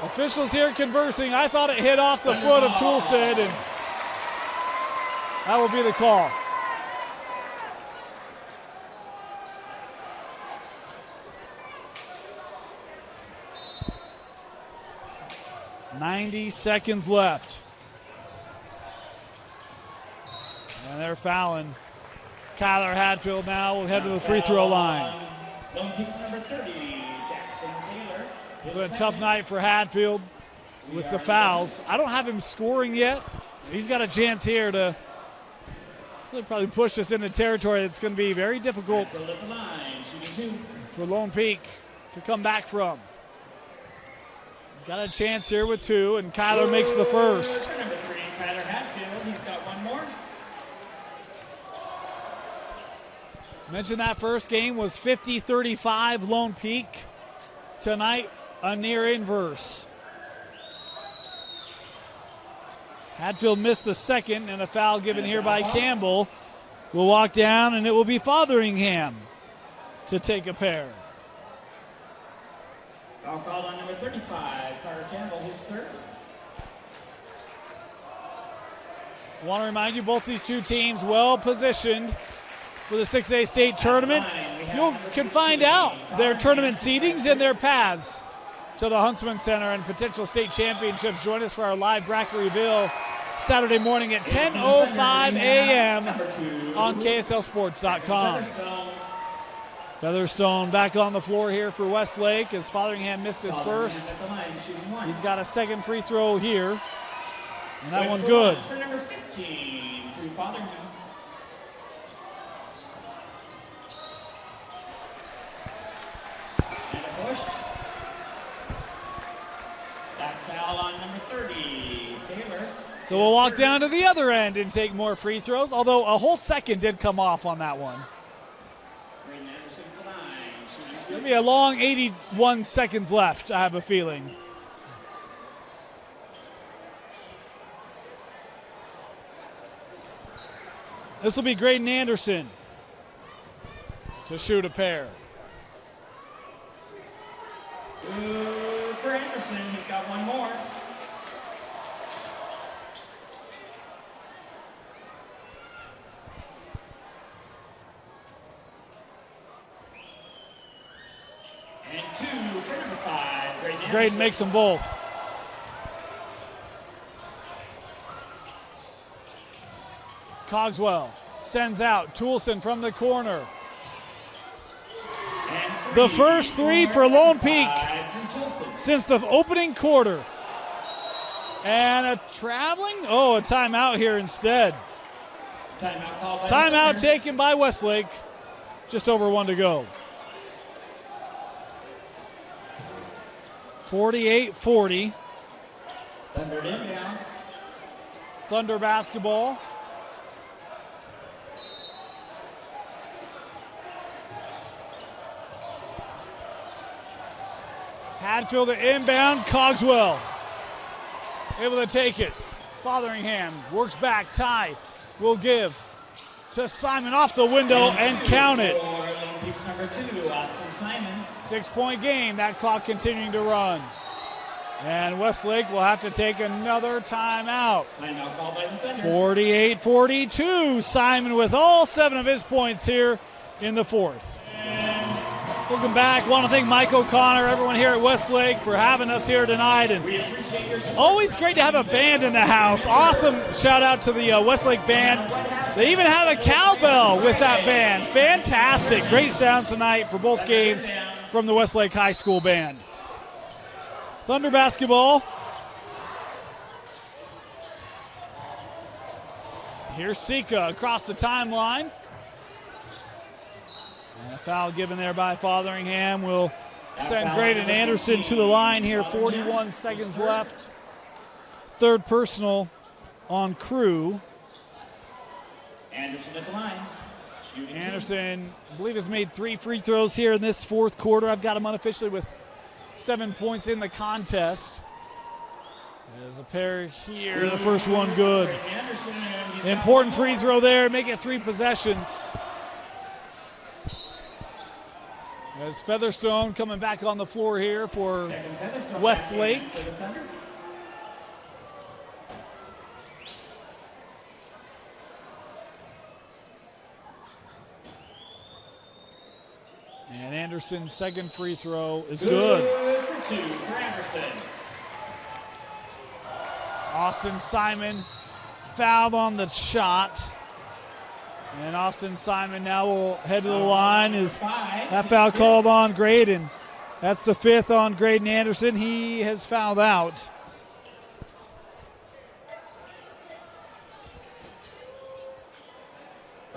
Officials here conversing. I thought it hit off the foot of Toulson, and that will be the call. .90 seconds left. And they're fouling. Kyler Hadfield now will head to the free throw line. Lone Peak's number 30, Jackson Taylor. It's been a tough night for Hadfield. with the fouls. I don't have him scoring yet. He's got a chance here to really probably push us into territory that's going to be very difficult for Lone Peak to come back from. He's got a chance here with 2, and Kyler makes the first. Number 3, Kyler Hatfield. He's got one more. Mentioned that first game was 50-35 Lone Peak. Tonight, a near inverse. Hatfield missed the second, and a foul given here by Campbell will walk down, and it will be Fotheringham to take a pair. Foul called on number 35, Carter Campbell, his third. I want to remind you, both these two teams well positioned for the 6A state tournament. You can find out their tournament seedings and their paths to the Huntsman Center and potential state championships. Join us for our live bracket reveal Saturday morning at 10:05 a.m. on KSLSports.com. Featherstone back on the floor here for Westlake as Fotheringham missed his first. He's got a second free throw here, and that one good. For number 15, Drew Fotheringham. And a push. Back foul on number 30, Taylor. So we'll walk down to the other end and take more free throws, although a whole second did come off on that one. There'll be a long 81 seconds left, I have a feeling. This will be Graydon Anderson to shoot a pair. For Anderson, he's got one more. And 2 for number 5, Graydon. Graydon makes them both. Cogswell sends out Toulson from the corner. The first 3 for Lone Peak since the opening quarter. And a timeout here instead. Timeout taken by Westlake. Just over 1 to go. 48-40. Thunder inbound. Thunder basketball. Hatfield to inbound. Cogswell able to take it. Fotheringham works back. Ty will give to Simon off the window and count it. Number 2, Austin Simon. 6-point game. That clock continuing to run. And Westlake will have to take another timeout. Timeout called by the Thunder. 48-42. Simon with all 7 of his points here in the fourth. Welcome back. Want to thank Mike O'Connor, everyone here at Westlake, for having us here tonight. And We appreciate your support. always great to have a band in the house. Awesome shout out to the Westlake band. They even have a cowbell with that band. Fantastic. Great sounds tonight for both games from the Westlake High School band. Thunder basketball. Here's Sika across the timeline. And a foul given there by Fotheringham will send Graydon Anderson to the line here. 41 seconds left. Third personal on Crew. Anderson at the line. Shooting Anderson, I believe, has made 3 free throws here in this fourth quarter. I've got him unofficially with 7 points in the contest. There's a pair here. The first one good. Anderson, he's got Important one free more. throw there. Make it 3 possessions. As Featherstone coming back on the floor here for Second Featherstone Westlake. back in for the Thunder. And Anderson's second free throw is good. For 2 for Anderson. Austin Simon fouled on the shot. And Austin Simon now will head to the line. Is that foul called on Graydon? That's the 5th on Graydon Anderson. He has fouled out.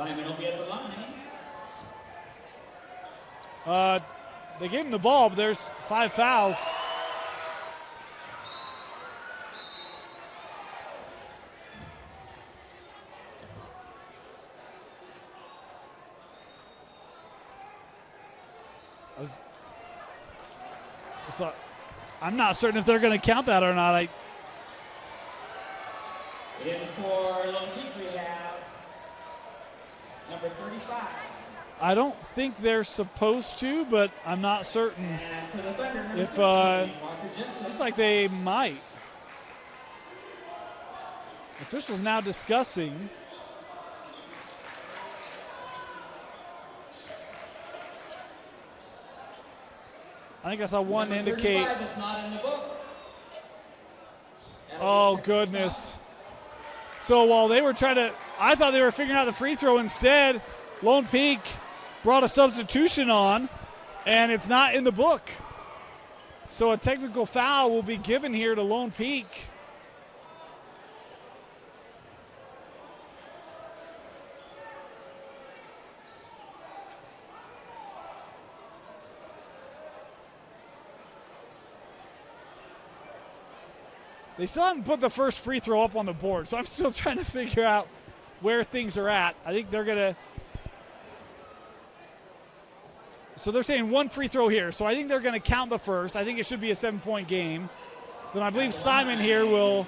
Lyman will be at the line. They gave him the ball, but there's 5 fouls. So I'm not certain if they're going to count that or not. In for Lone Peak, we have number 35. I don't think they're supposed to, but I'm not certain. And for the Thunder, number If 13, Walker Jensen. looks like they might. Officials now discussing. I think I saw one Number indicate. 35 is not in the book. Oh, goodness. So while they were I thought they were figuring out the free throw. Instead, Lone Peak brought a substitution on, and it's not in the book. So a technical foul will be given here to Lone Peak. They still haven't put the first free throw up on the board, so I'm still trying to figure out where things are at. I think they're going to. So they're saying one free throw here, so I think they're going to count the first. I think it should be a 7-point game. Then I believe Simon here will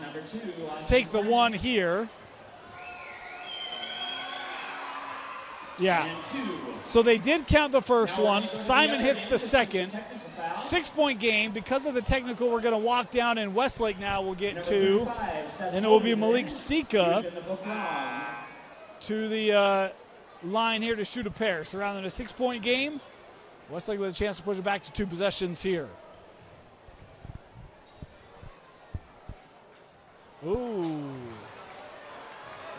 take the one here. Yeah. So they did count the first one. Simon hits the second. 6-point game. Because of the technical, we're going to walk down, and Westlake now will get 2. And it will be Malik Sika to the line here to shoot a pair. Surrounding a 6-point game. Westlake with a chance to push it back to 2 possessions here. Ooh.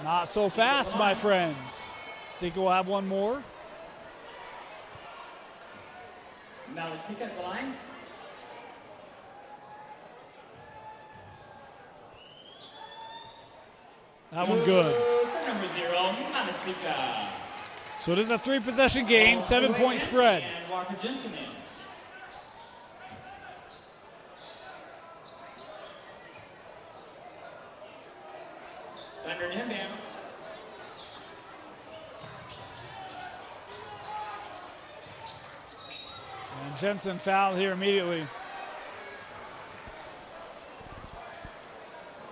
Not so fast, my friends. Sika will have one more. Malik Sika at the line. That one good. For number 0, Malik Sika. So it is a 3-possession game, 7-point spread. And Walker Jensen in. Thunder and inbound. And Jensen fouled here immediately.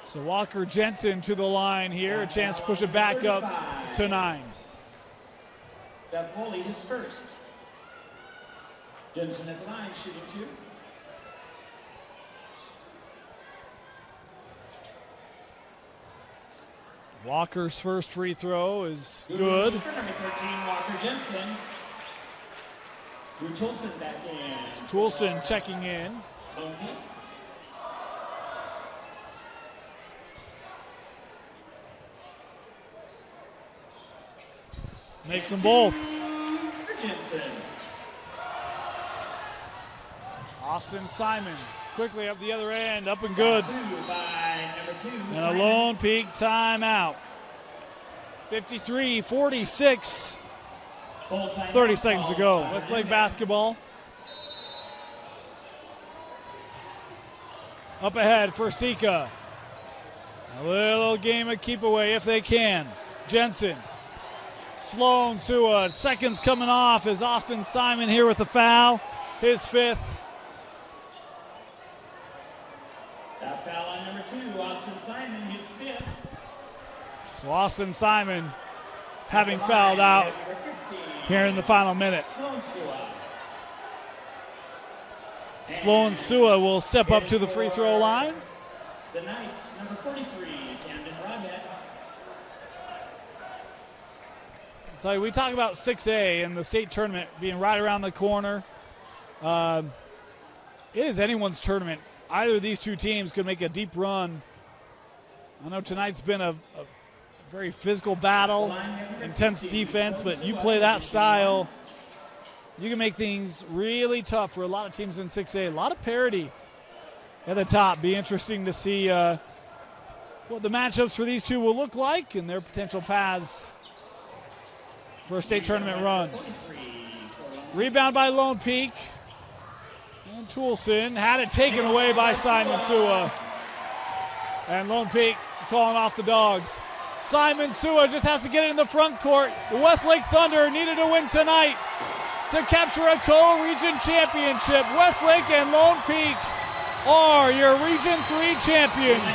So Walker Jensen to the line here, a chance to push it back up to 9. Beth Holy his first. Jensen at the line, shooting 2. Walker's first free throw is good. For number 13, Walker Jensen. Drew Toulson back in. Toulson checking in. Lone Peak. Makes them both. For Jensen. Austin Simon quickly up the other end, up and good. 2 by number 2. And a Lone Peak timeout. 53-46. 30 seconds to go. Westlake basketball. Up ahead for Sika. A little game of keep away if they can. Jensen. Sloan Sua. Seconds coming off as Austin Simon here with the foul. His 5th. That foul on number 2, Austin Simon, his 5th. So Austin Simon having fouled out here in the final minute. Sloan Sua. Sloan Sua will step up to the free throw line. The Knights, number 43, Camden Rodhead. I'll tell you, we talk about 6A and the state tournament being right around the corner. It is anyone's tournament. Either of these two teams could make a deep run. I know tonight's been a very physical battle, intense defense, but you play that style, you can make things really tough for a lot of teams in 6A. A lot of parity at the top. Be interesting to see what the matchups for these two will look like and their potential paths for a state tournament run. Rebound by Lone Peak. And Toulson had it taken away by Simon Sua. And Lone Peak calling off the dogs. Simon Sua just has to get it in the front court. The Westlake Thunder needed to win tonight to capture a co-region championship. Westlake and Lone Peak are your Region 3 champions.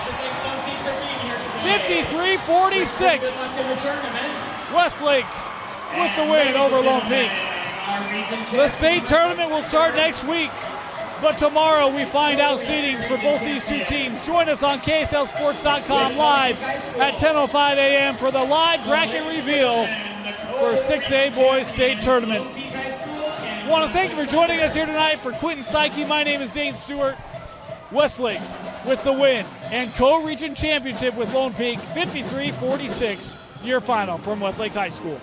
53-46. Westlake with the win over Lone Peak. The state tournament will start next week, but tomorrow we find out seedings for both these two teams. Join us on KSLSports.com live at 10:05 a.m. for the live bracket reveal for 6A Boys State Tournament. I want to thank you for joining us here tonight. For Quentin Psyche, my name is Dane Stewart. Westlake with the win and co-region championship with Lone Peak, 53-46, year final from Westlake High School.